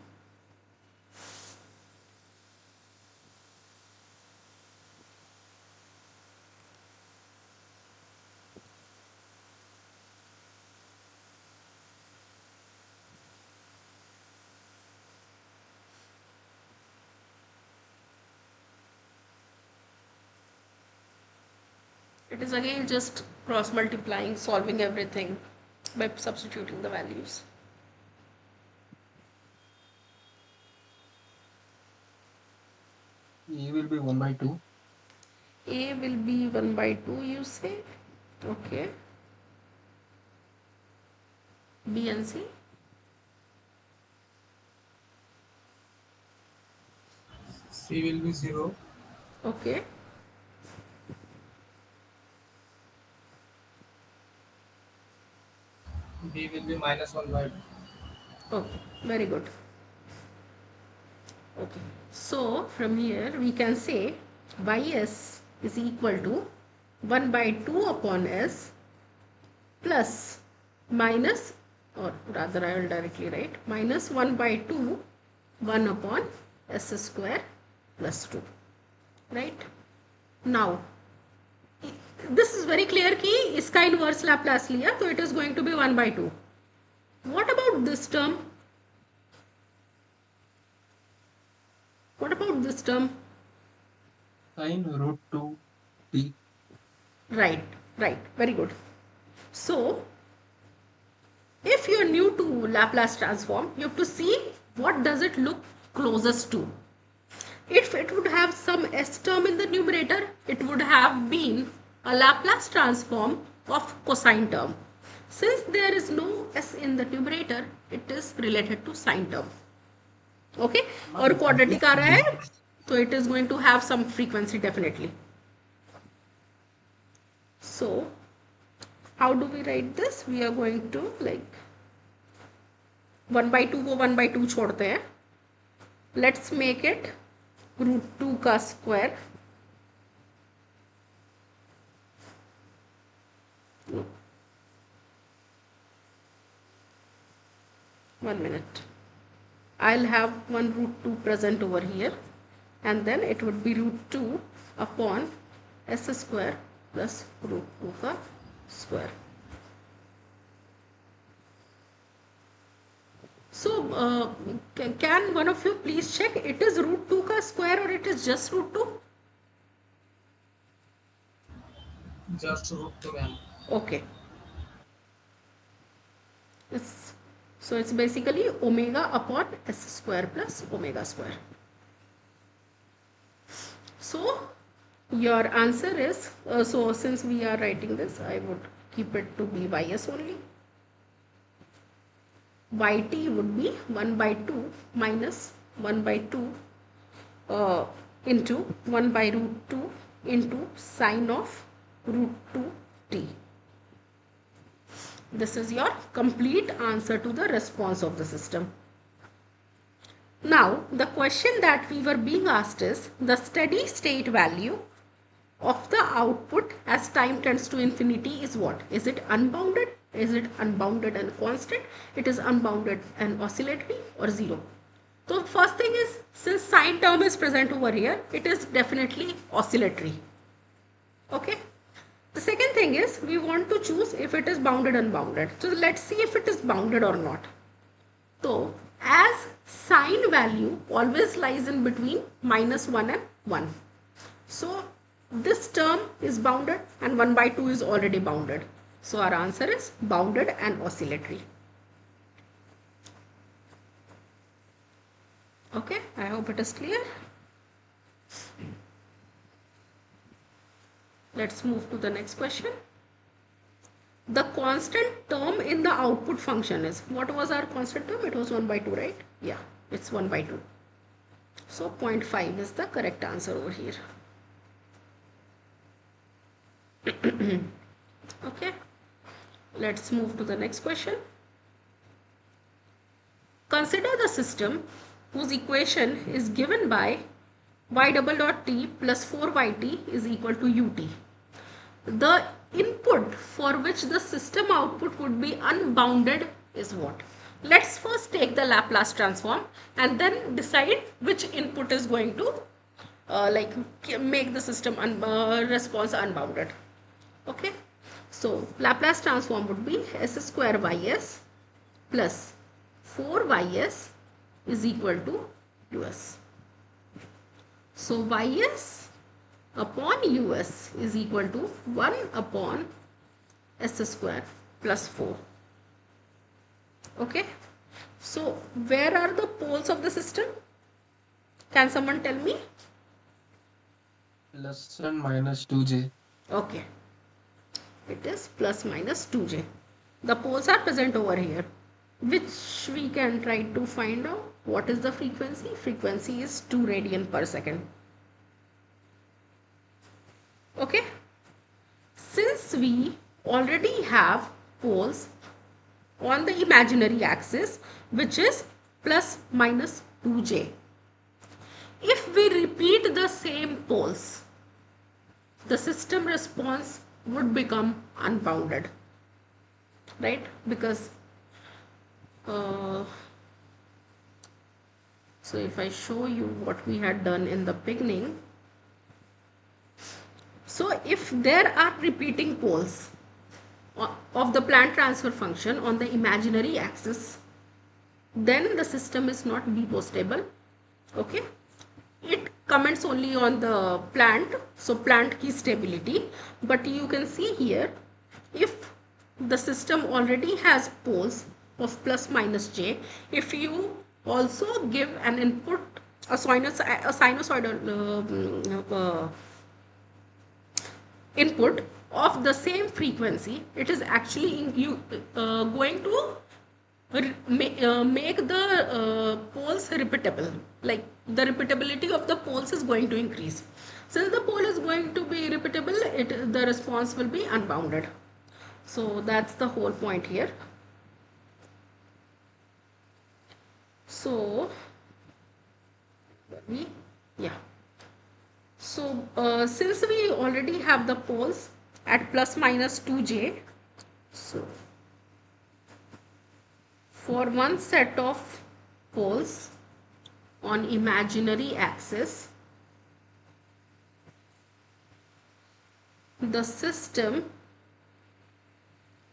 It is again just cross multiplying, solving everything by substituting the values. E will be 1 by 2. A will be 1 by 2, you say? Okay. B and C? C will be 0. Okay. B will be minus 1 by 2. Okay, very good. Okay, so from here we can say ys is equal to 1 by 2 upon s plus minus, or rather I will directly write minus 1 by 2 1 upon s square plus 2, right? Now this is very clear कि इसका inverse Laplace लिया तो it is going to be 1 by 2. What about this term? What about this term? Sin root 2 t. Right, right, very good. So, if you are new to Laplace transform, you have to see what does it look closest to. If it would have some s term in the numerator, it would have been a Laplace transform of cosine term. Since there is no s in the numerator, it is related to sine term. Okay, और quadratic आ रहा है, so it is going to have some frequency definitely. So, how do we write this? We are going to like 1 by 2 को 1 by 2 छोड़ते हैं. Let's make it root 2 का square. No. 1 minute. I'll have one root 2 present over here, and then it would be root 2 upon s square plus root 2 का square. So, can one of you please check it is root 2 का square or it is just root 2? Just root 2, ma'am. Okay. So it's basically omega upon s square plus omega square. So your answer is, so since we are writing this, I would keep it to be ys only. Yt would be 1 by 2 minus 1 by 2 into 1 by root 2 into sine of root 2 t. This is your complete answer to the response of the system. Now, the question that we were being asked is the steady state value of the output as time tends to infinity is what? Is it unbounded? Is it unbounded and constant? It is unbounded and oscillatory, or zero? So first thing is, since sine term is present over here, it is definitely oscillatory. Okay. The second thing is we want to choose if it is bounded or unbounded. So let's see if it is bounded or not. So as sine value always lies in between minus 1 and 1. So this term is bounded and 1 by 2 is already bounded. So our answer is bounded and oscillatory. Okay, I hope it is clear. Let's move to the next question. the constant term in the output function is, what was our constant term? It was 1 by 2, right? Yeah, it's 1 by 2. So 0.5 is the correct answer over here. Okay, let's move to the next question. Consider the system whose equation is given by y double dot t plus 4yt is equal to ut. The input for which the system output would be unbounded is what? Let's first take the Laplace transform and then decide which input is going to make the system response unbounded. Okay, so Laplace transform would be s square ys plus 4ys is equal to us. So ys upon us is equal to 1 upon s square plus 4. Okay, so where are the poles of the system? Can someone tell me? Plus and minus 2j. Okay, it is plus minus 2j. The poles are present over here, which we can try to find out. What is the frequency? Frequency is 2 radian per second. Okay, since we already have poles on the imaginary axis, which is plus minus 2j, if we repeat the same poles, the system response would become unbounded, right? Because so if I show you what we had done in the beginning, so if there are repeating poles of the plant transfer function on the imaginary axis, then the system is not Bibo stable. Okay, it comments only on the plant, so plant key stability. But you can see here, if the system already has poles of plus minus j, if you also give an input, a sinusoidal input of the same frequency, it is actually going to make the poles repeatable. Like the repeatability of the poles is going to increase. Since the pole is going to be repeatable, the response will be unbounded. So that's the whole point here. So so since we already have the poles at plus minus 2j, so for one set of poles on imaginary axis, the system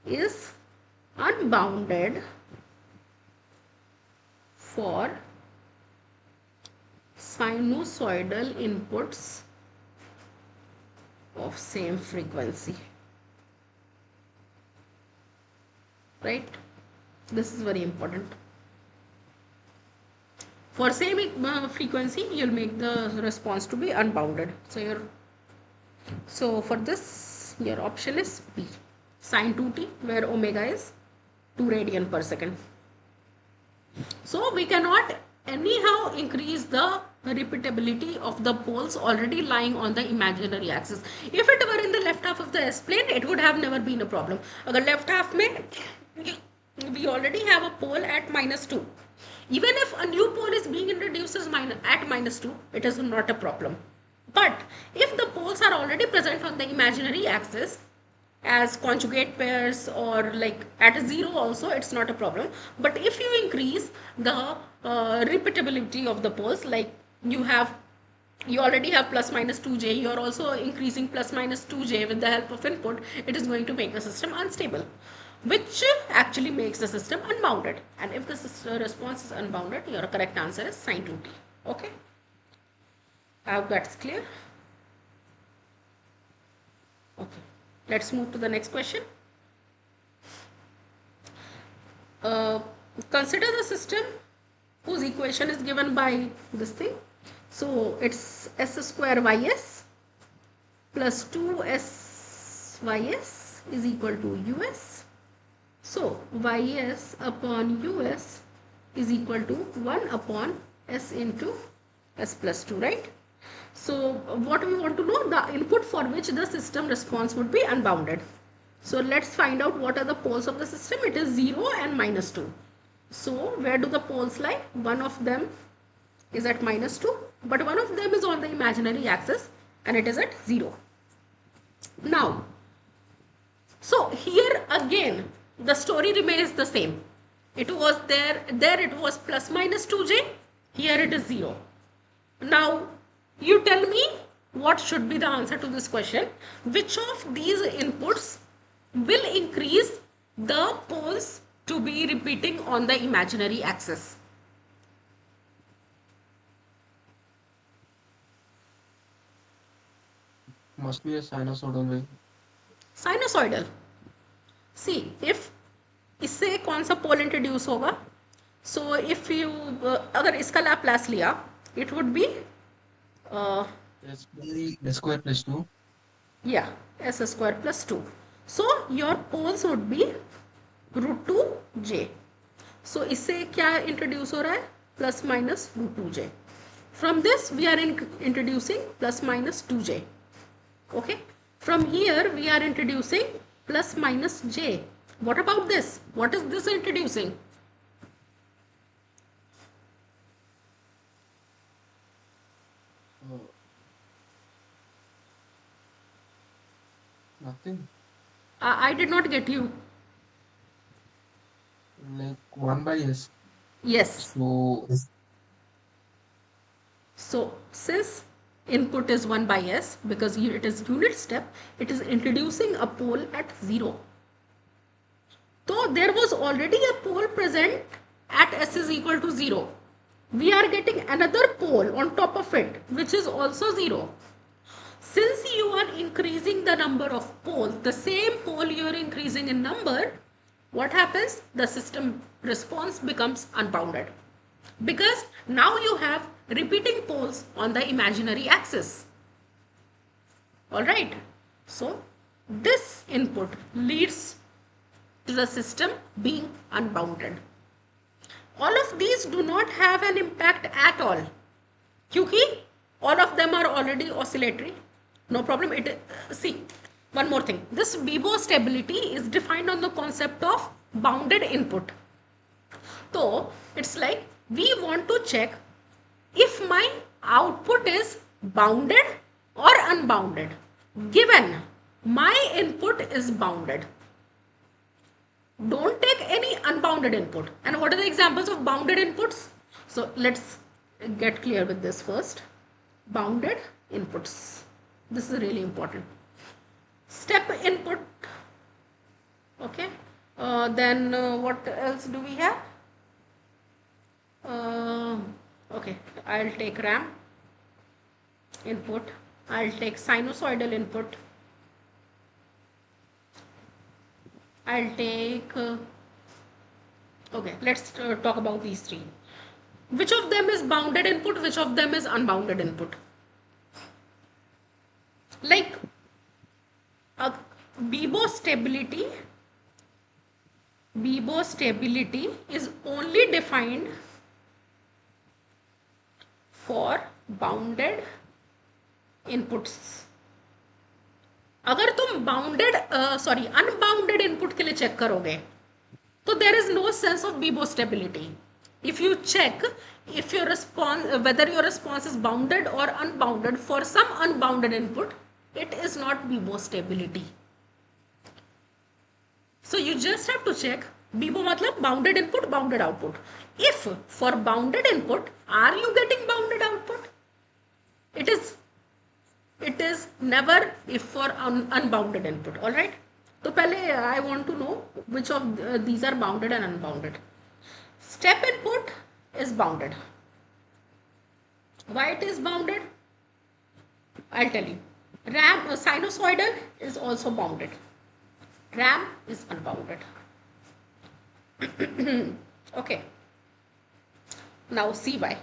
is unbounded for sinusoidal inputs of same frequency, right? This is very important. For same frequency, you'll make the response to be unbounded. So for this, your option is B, sine 2t, where omega is 2 radian per second. So we cannot anyhow increase the repeatability of the poles already lying on the imaginary axis. If it were in the left half of the S-plane, it would have never been a problem. Agar left half mein we already have a pole at minus 2. Even if a new pole is being introduced at minus 2, it is not a problem. But if the poles are already present on the imaginary axis as conjugate pairs or like at 0 also, it's not a problem. But if you increase the repeatability of the poles, like you already have plus minus 2j, you are also increasing plus minus 2j with the help of input, it is going to make the system unstable, which actually makes the system unbounded. And if the response is unbounded, your correct answer is sine 2t. Okay, I hope that's clear. Okay, let's move to the next question. Consider the system whose equation is given by this thing. So it's s square ys plus 2s ys is equal to US. So YS upon US is equal to 1 upon S into S plus 2, right? So what we want to know, the input for which the system response would be unbounded. So let's find out what are the poles of the system. It is 0 and -2. So where do the poles lie? One of them is at -2, but one of them is on the imaginary axis and it is at 0. Now, so here again the story remains the same. It was there it was plus minus 2j, here it is 0. Now you tell me what should be the answer to this question. Which of these inputs will increase the poles to be repeating on the imaginary axis? Must be a sinusoidal wave. Sinusoidal. See, if इससे कौन सा पोल introduce होगा? So if you अगर इसका Laplace लिया, it would be S square plus 2. yeah, s square plus 2. So your poles would be root 2j. So इससे क्या introduce हो रहा है? Plus minus root 2j. From this we are introducing plus minus 2j. Okay. From here we are introducing plus minus j. What about this? What is this introducing? Nothing. I did not get you. Like 1 by S. Yes. So since input is 1 by s, because it is unit step, it is introducing a pole at 0. So there was already a pole present at s is equal to 0. We are getting another pole on top of it, which is also 0. Since you are increasing the number of poles, the same pole you are increasing in number, what happens? The system response becomes unbounded. Because now you have repeating poles on the imaginary axis. Alright. So this input leads to the system being unbounded. All of these do not have an impact at all. Kyunki all of them are already oscillatory. No problem. See, one more thing. This Bibo stability is defined on the concept of bounded input. So it's like we want to check if my output is bounded or unbounded, given my input is bounded. Don't take any unbounded input. And what are the examples of bounded inputs? So let's get clear with this first. Bounded inputs. This is really important. Step input. Okay. Then what else do we have? Okay, I'll take RAM input. I'll take sinusoidal input. I'll take okay, let's talk about these three. Which of them is bounded input? Which of them is unbounded input? Like Bibo stability is only defined for bounded inputs. अगर तुम unbounded input के लिए check करोगे तो there is no sense of Bibo stability. If you check if your response, whether your response is bounded or unbounded for some unbounded input, it is not Bibo stability. So you just have to check Bibo matlab bounded input, bounded output. If for bounded input, are you getting bounded output? It is never if for unbounded input. All right. So pehle I want to know which of these are bounded and unbounded. Step input is bounded. Why it is bounded? I'll tell you. RAM sinusoidal is also bounded. RAM is unbounded. Okay. Now see why.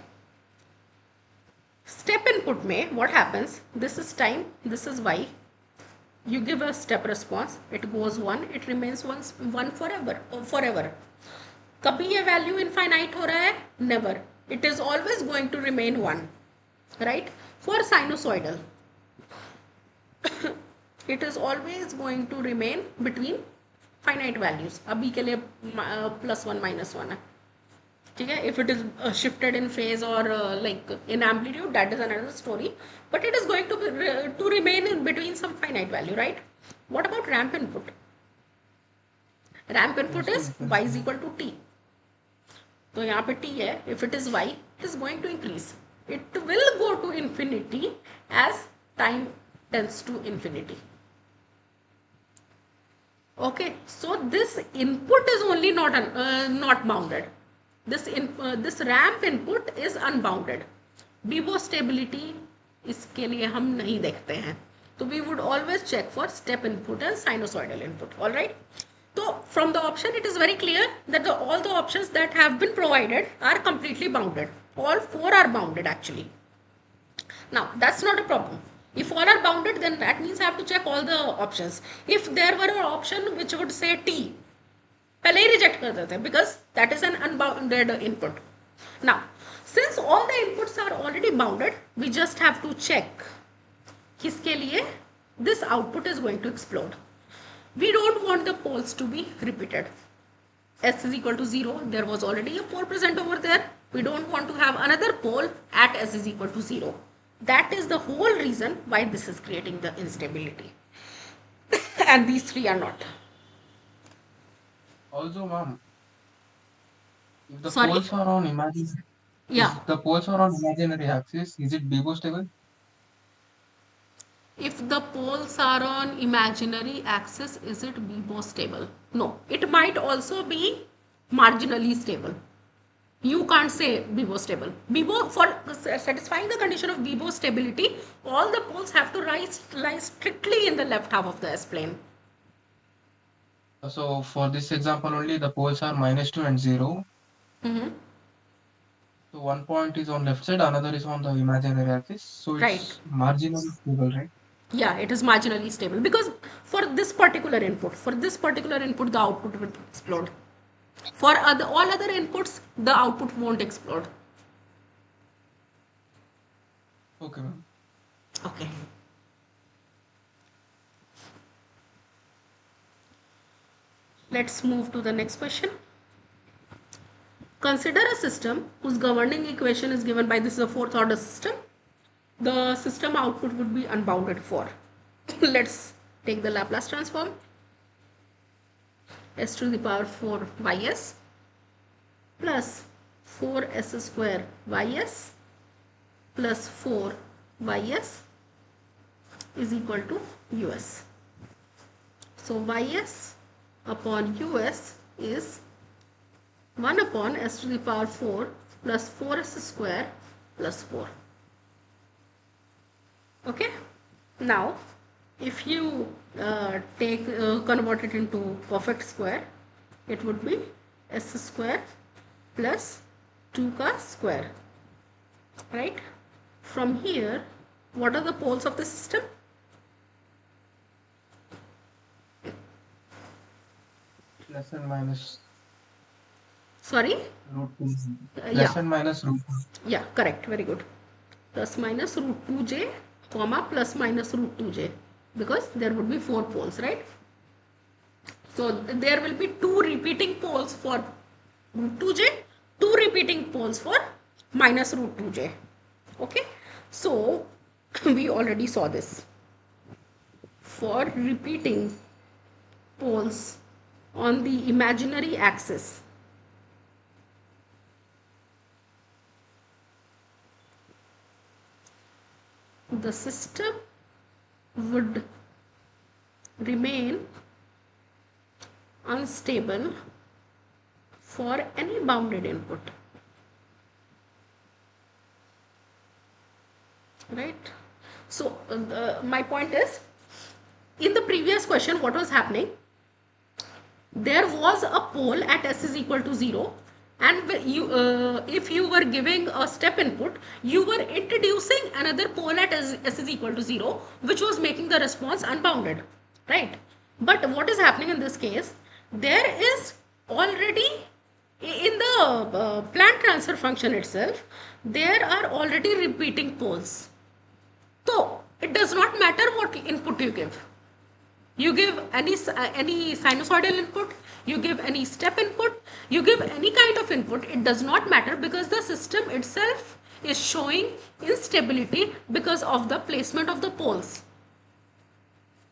Step input mein what happens? This is time, this is y. You give a step response, it goes 1, it remains 1 forever. कभी ये value infinite हो रहा है? Never. It is always going to remain 1, right? For sinusoidal it is always going to remain between finite values. अभी के लिए +1 -1 है, ठीक है? If it is shifted in phase or like in amplitude, that is another story, but it is going to remain in between some finite value, right? What about ramp input? Ramp input is y is equal to t. तो यहाँ पे t है, if it is y, it is going to increase. It will go to infinity as time tends to infinity. Okay, so this input is only not bounded. This ramp input is unbounded. Bibo stability इसके लिए हम नहीं देखते हैं, तो we would always check for step input and sinusoidal input. All right. So from the option, it is very clear that all the options that have been provided are completely bounded. All 4 are bounded actually. Now that's not a problem. If all are bounded, then that means I have to check all the options. If there were an option which would say t, पहले ही reject कर देते हैं because that is an unbounded input. Now, since all the inputs are already bounded, we just have to check किसके लिए this output is going to explode. We don't want the poles to be repeated. S is equal to 0. There was already a pole present over there. We don't want to have another pole at S is equal to 0. That is the whole reason why this is creating the instability. And these 3 are not. Also, ma'am, if the Sorry? poles are on imaginary, Yeah. if the poles are on imaginary axis, is it Bibo stable? If the poles are on imaginary axis, is it Bibo stable? No. It might also be marginally stable. You can't say Bibo stable. Bibo, for satisfying the condition of Bibo stability, all the poles have to lie strictly in the left half of the S-plane. So for this example only, the poles are -2 and 0. So one point is on left side, another is on the imaginary axis. So it's Right. marginally stable, right? Yeah, it is marginally stable because for this particular input, the output will explode. For all other inputs, the output won't explode. Okay, ma'am. Okay. Let's move to the next question. Consider a system whose governing equation is given by this is a 4th order system. The system output would be unbounded for. Let's take the Laplace transform. S to the power 4 ys plus 4s square ys plus 4 ys is equal to us. So ys upon us is 1 upon s to the power 4 plus 4s square plus 4. Okay. Now, if you convert it into perfect square, it would be s square plus 2 ka square, right? From here, what are the poles of the system? Plus and minus Sorry? root 2. Yeah. Plus and minus root 2. Yeah, correct. Very good. Plus minus root 2j, comma plus minus root 2j, because there would be 4 poles, right? So there will be 2 repeating poles for root 2j, 2 repeating poles for minus root 2j. Okay. So we already saw this. For repeating poles on the imaginary axis, the system would remain unstable for any bounded input, right? So my point is, in the previous question, what was happening? There was a pole at s is equal to 0 And if you were giving a step input, you were introducing another pole at s is equal to 0, which was making the response unbounded, right? But what is happening in this case, there is already in the plant transfer function itself, there are already repeating poles. So it does not matter what input you give. You give any sinusoidal input, you give any step input, you give any kind of input, it does not matter, because the system itself is showing instability because of the placement of the poles,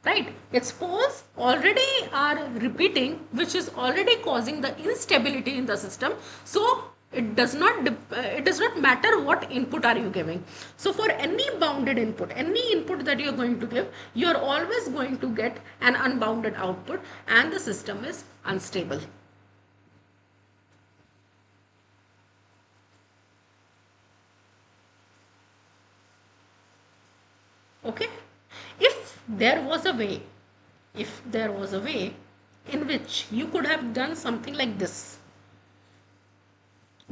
right? Its poles already are repeating, which is already causing the instability in the system. So it does not matter what input are you giving. So for any bounded input, any input that you're going to give, you're always going to get an unbounded output, and the system is unstable. Okay, if there was a way in which you could have done something like this: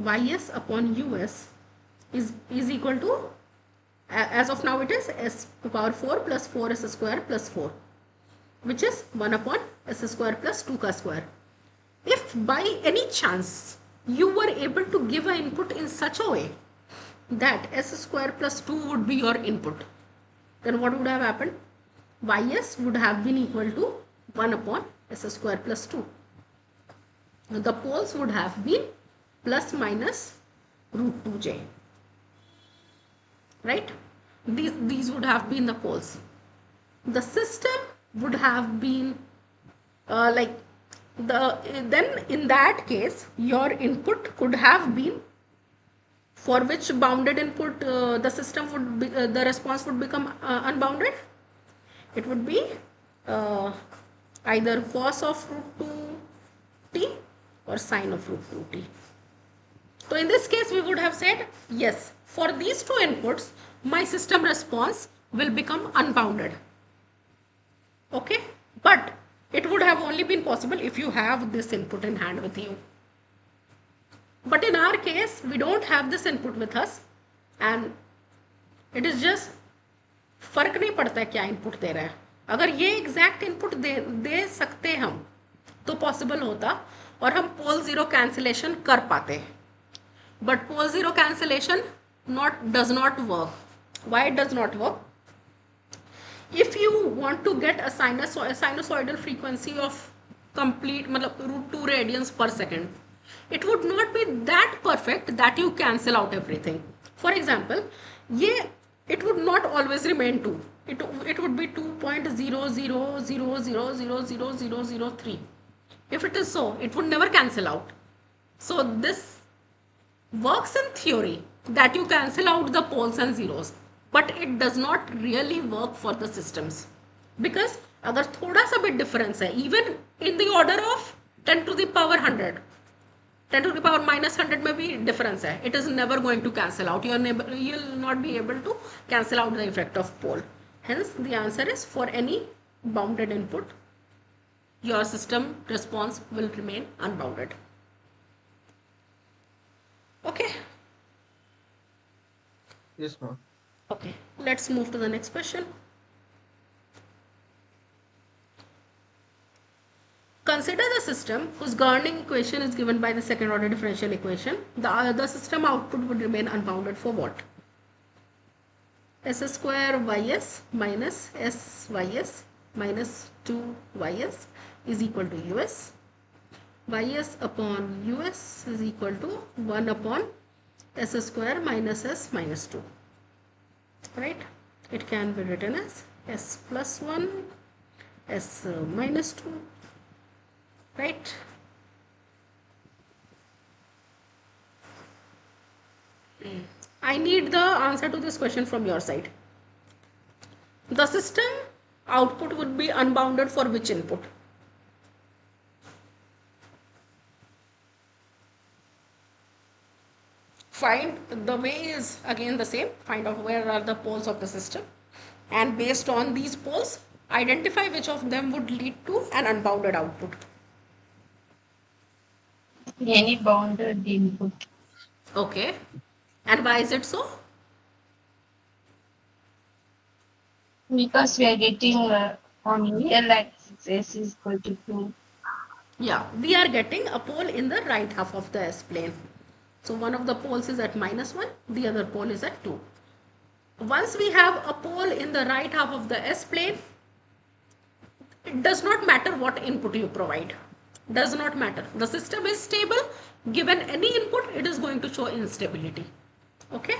ys upon us is equal to, as of now it is s to power 4 plus 4s square plus 4, which is 1 upon s square plus 2 ka square. If by any chance you were able to give an input in such a way that s square plus 2 would be your input, then what would have happened? Ys would have been equal to 1 upon s square plus 2. The poles would have been plus minus root 2j, right? These would have been the poles. The system would have been then in that case your input could have been, for which bounded input the system would be, the response would become unbounded. It would be either cos of root 2t or sine of root 2t. So in this case we would have said, yes, for these two inputs my system response will become unbounded. Okay, but it would have only been possible if you have this input in hand with you. But in our case we don't have this input with us, and it is just फर्क नहीं पड़ता है क्या input दे रहा है. अगर ये exact input दे सकते हम तो पॉसिबल होता और हम पोल जीरो कैंसिलेशन कर पाते. But pole zero cancellation does not work. Why it does not work? If you want to get a sinusoidal frequency of complete मतलब root 2 radians per second, it would not be that perfect that you cancel out everything. For example, it would not always remain 2. It would be 2.000000003. If it is so, it would never cancel out. So this works in theory that you cancel out the poles and zeros, but it does not really work for the systems, because अगर थोड़ा सा bit difference है, even in the order of 10 to the power 100, 10 to the power minus 100 में भी difference है, it is never going to cancel out. You'll not be able to cancel out the effect of pole. Hence the answer is, for any bounded input your system response will remain unbounded. Okay. Yes, ma'am. Okay, let's move to the next question. Consider the system whose governing equation is given by the second order differential equation. The system output would remain unbounded for what? S square ys minus sys minus 2ys is equal to us. Ys upon us is equal to 1 upon s square minus s minus 2. Right? It can be written as s plus 1, s minus 2. Right? I need the answer to this question from your side. The system output would be unbounded for which input? Find, the way is again the same. Find out where are the poles of the system, and based on these poles identify which of them would lead to an unbounded output. Any bounded input. Okay. And why is it so? Because we are getting on real axis s is equal to 2. Yeah, we are getting a pole in the right half of the S plane. So one of the poles is at -1, the other pole is at 2. Once we have a pole in the right half of the S plane, it does not matter what input you provide. Does not matter. The system is stable. Given any input, it is going to show instability. Okay.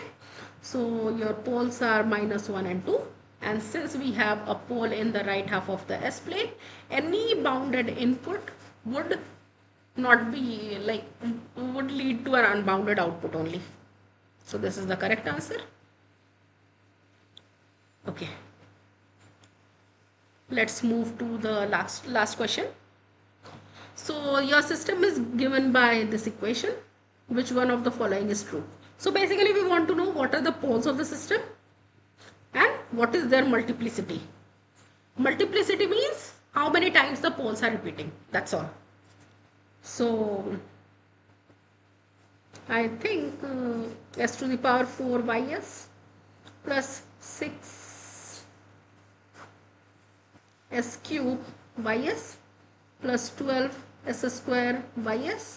So your poles are -1 and 2. And since we have a pole in the right half of the S plane, any bounded input would not be like, would lead to an unbounded output only. So this is the correct answer. Okay. Let's move to the last question. So your system is given by this equation. Which one of the following is true? So basically we want to know what are the poles of the system and what is their multiplicity. Multiplicity means how many times the poles are repeating. That's all. So I think s to the power 4 ys plus 6 s cube ys plus 12 s square ys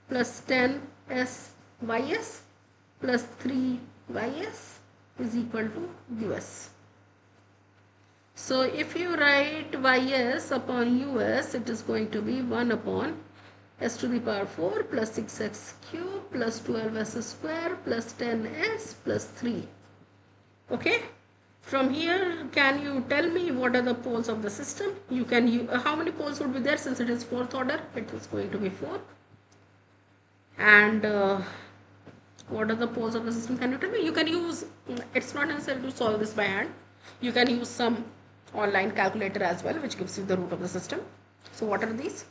plus 10 s ys plus 3 ys is equal to us. So if you write ys upon us, it is going to be 1 upon s to the power 4 plus 6x cube plus 12s square plus 10s plus 3. Okay. From here, can you tell me what are the poles of the system? You can use, how many poles would be there since it is fourth order? It is going to be 4. And what are the poles of the system? Can you tell me? You can use, it's not necessary to solve this by hand. You can use some online calculator as well, which gives you the root of the system. So what are these?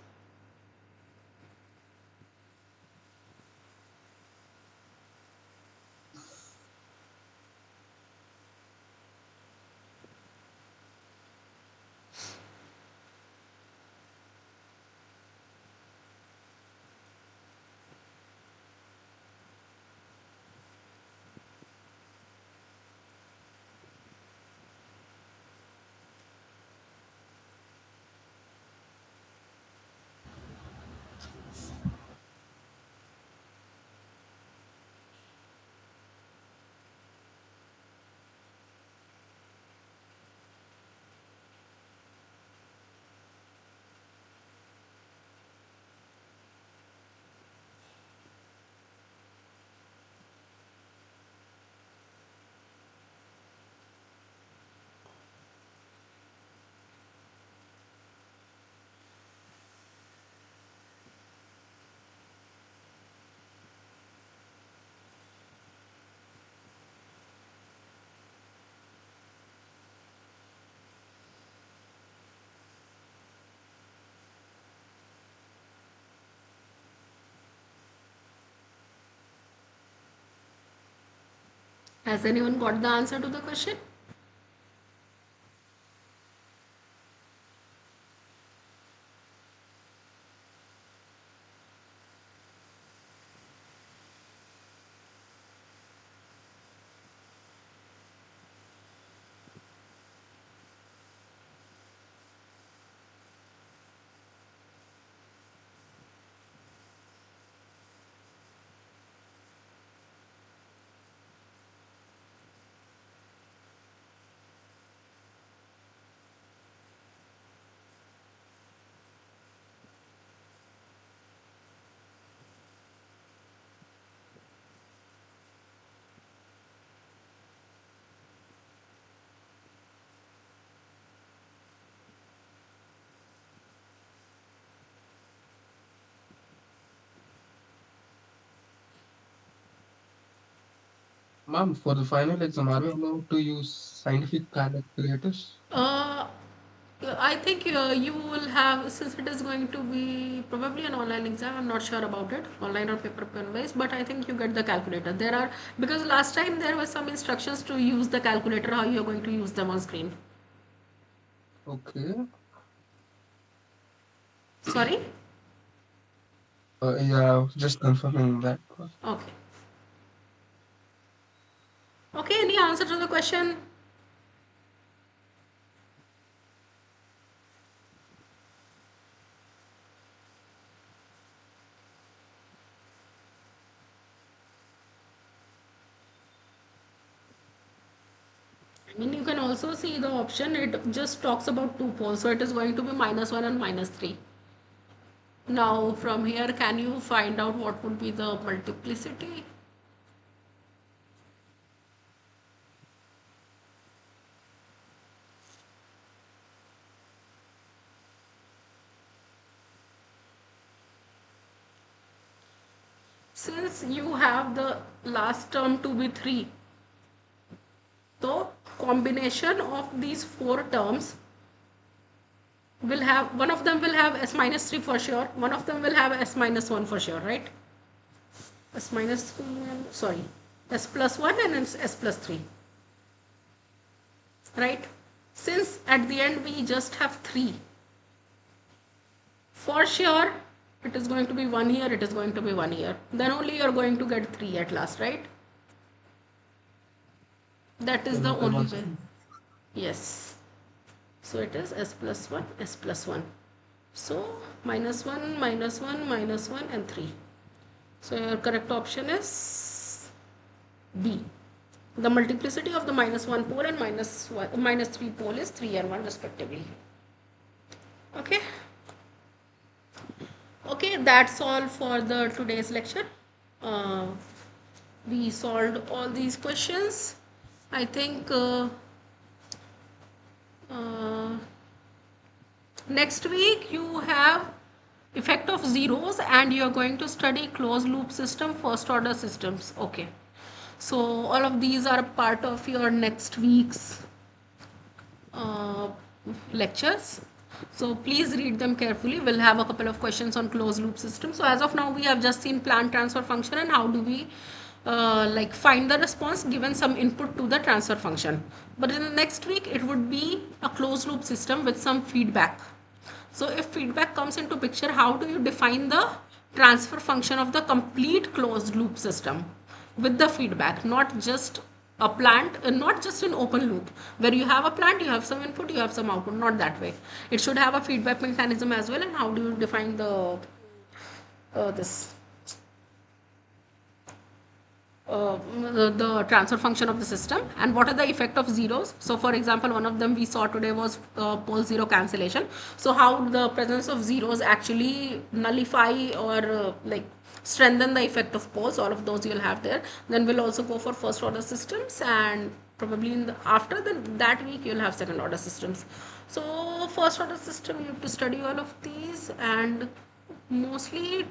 Has anyone got the answer to the question? Ma'am, for the final exam, are we allowed to use scientific calculators? Uh, I think you will have, since it is going to be probably an online exam, I'm not sure about it, online or paper pen based, but I think you get the calculator. There are, because last time there were some instructions to use the calculator, how you're going to use them on screen. Okay. Sorry? Yeah, I was just confirming that. Okay. Okay, any answer to the question? I mean, you can also see the option, it just talks about two poles, so it is going to be -1 and -3. Now, from here, can you find out what would be the multiplicity? Since you have the last term to be 3, so combination of these four terms will have, one of them will have s minus 3 for sure, one of them will have s minus 1 for sure, right? S minus, sorry, s plus 1 and s plus 3, right? Since at the end we just have 3, for sure it is going to be 1 here, it is going to be 1 here, then only you're going to get 3 at last, right? That is Yeah, the that only was way. Yes. So it is s plus 1, s plus 1. So -1, -1, -1 and 3. So your correct option is B. The multiplicity of the -1 pole and -3 pole is 3 and 1 respectively. Okay. Okay, that's all for the today's lecture. Uh, we solved all these questions. I think uh, next week you have effect of zeros and you are going to study closed loop system, first order systems. Okay. So all of these are part of your next week's uh, lectures. So please read them carefully. We'll have a couple of questions on closed loop system. So as of now, we have just seen plant transfer function and how do we like find the response given some input to the transfer function. But in the next week, it would be a closed loop system with some feedback. So if feedback comes into picture, how do you define the transfer function of the complete closed loop system with the feedback, not just a plant, not just an open loop where you have a plant, you have some input, you have some output, not that way. It should have a feedback mechanism as well. And how do you define the this the transfer function of the system, and what are the effect of zeros. So for example, one of them we saw today was pole zero cancellation. So how the presence of zeros actually nullify or like strengthen the effect of poles, all of those you'll have there. Then we'll also go for first order systems, and probably in the after that week you'll have second order systems. So first order system, you have to study all of these, and mostly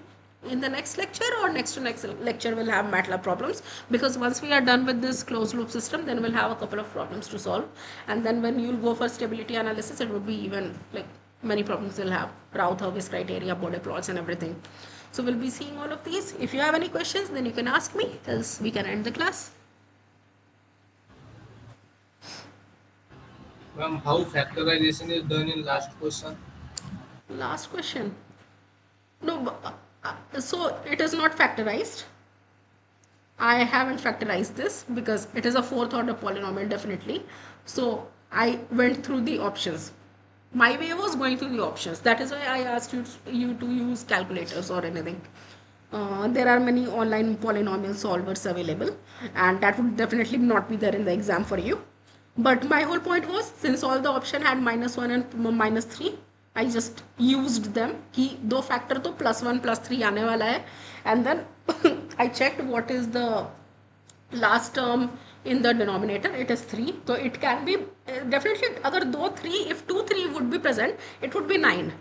in the next lecture or next to next lecture we'll have MATLAB problems, because once we are done with this closed loop system, then we'll have a couple of problems to solve. And then when you'll go for stability analysis, it would be even like many problems you'll have, Raoult-Hurwitz criteria, Bode plots and everything. So we'll be seeing all of these. If you have any questions, then you can ask me, else we can end the class. Ma'am, how factorization is done in last question? Last question. No, so it is not factorized. I haven't factorized this because it is a fourth order polynomial definitely. So I went through the options. My way was going through the options. That is why I asked you to use calculators or anything. There are many online polynomial solvers available, and that would definitely not be there in the exam for you. But my whole point was, since all the option had -1 and -3, I just used them कि दो factor तो +1 +3 आने वाला है, and then I checked what is the last term in the denominator. It is 3, so it can be definitely अगर दो 3, if 2 3 would be present, it would be 9,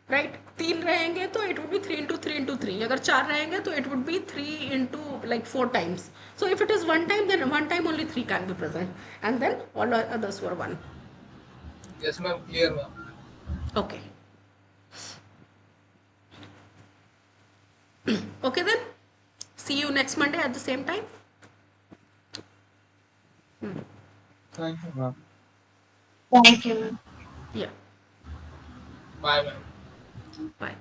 right? 3 रहेंगे तो it would be 3 into 3 into 3. अगर 4 रहेंगे तो it would be 3 into like 4 times. So if it is one time, then one time only 3 can be present, and then all others were 1. Yes, ma'am. Clear, ma'am. Okay. Okay then. See you next Monday at the same time. Thank you, ma'am. Thank you. Yeah. Bye, ma'am. Bye.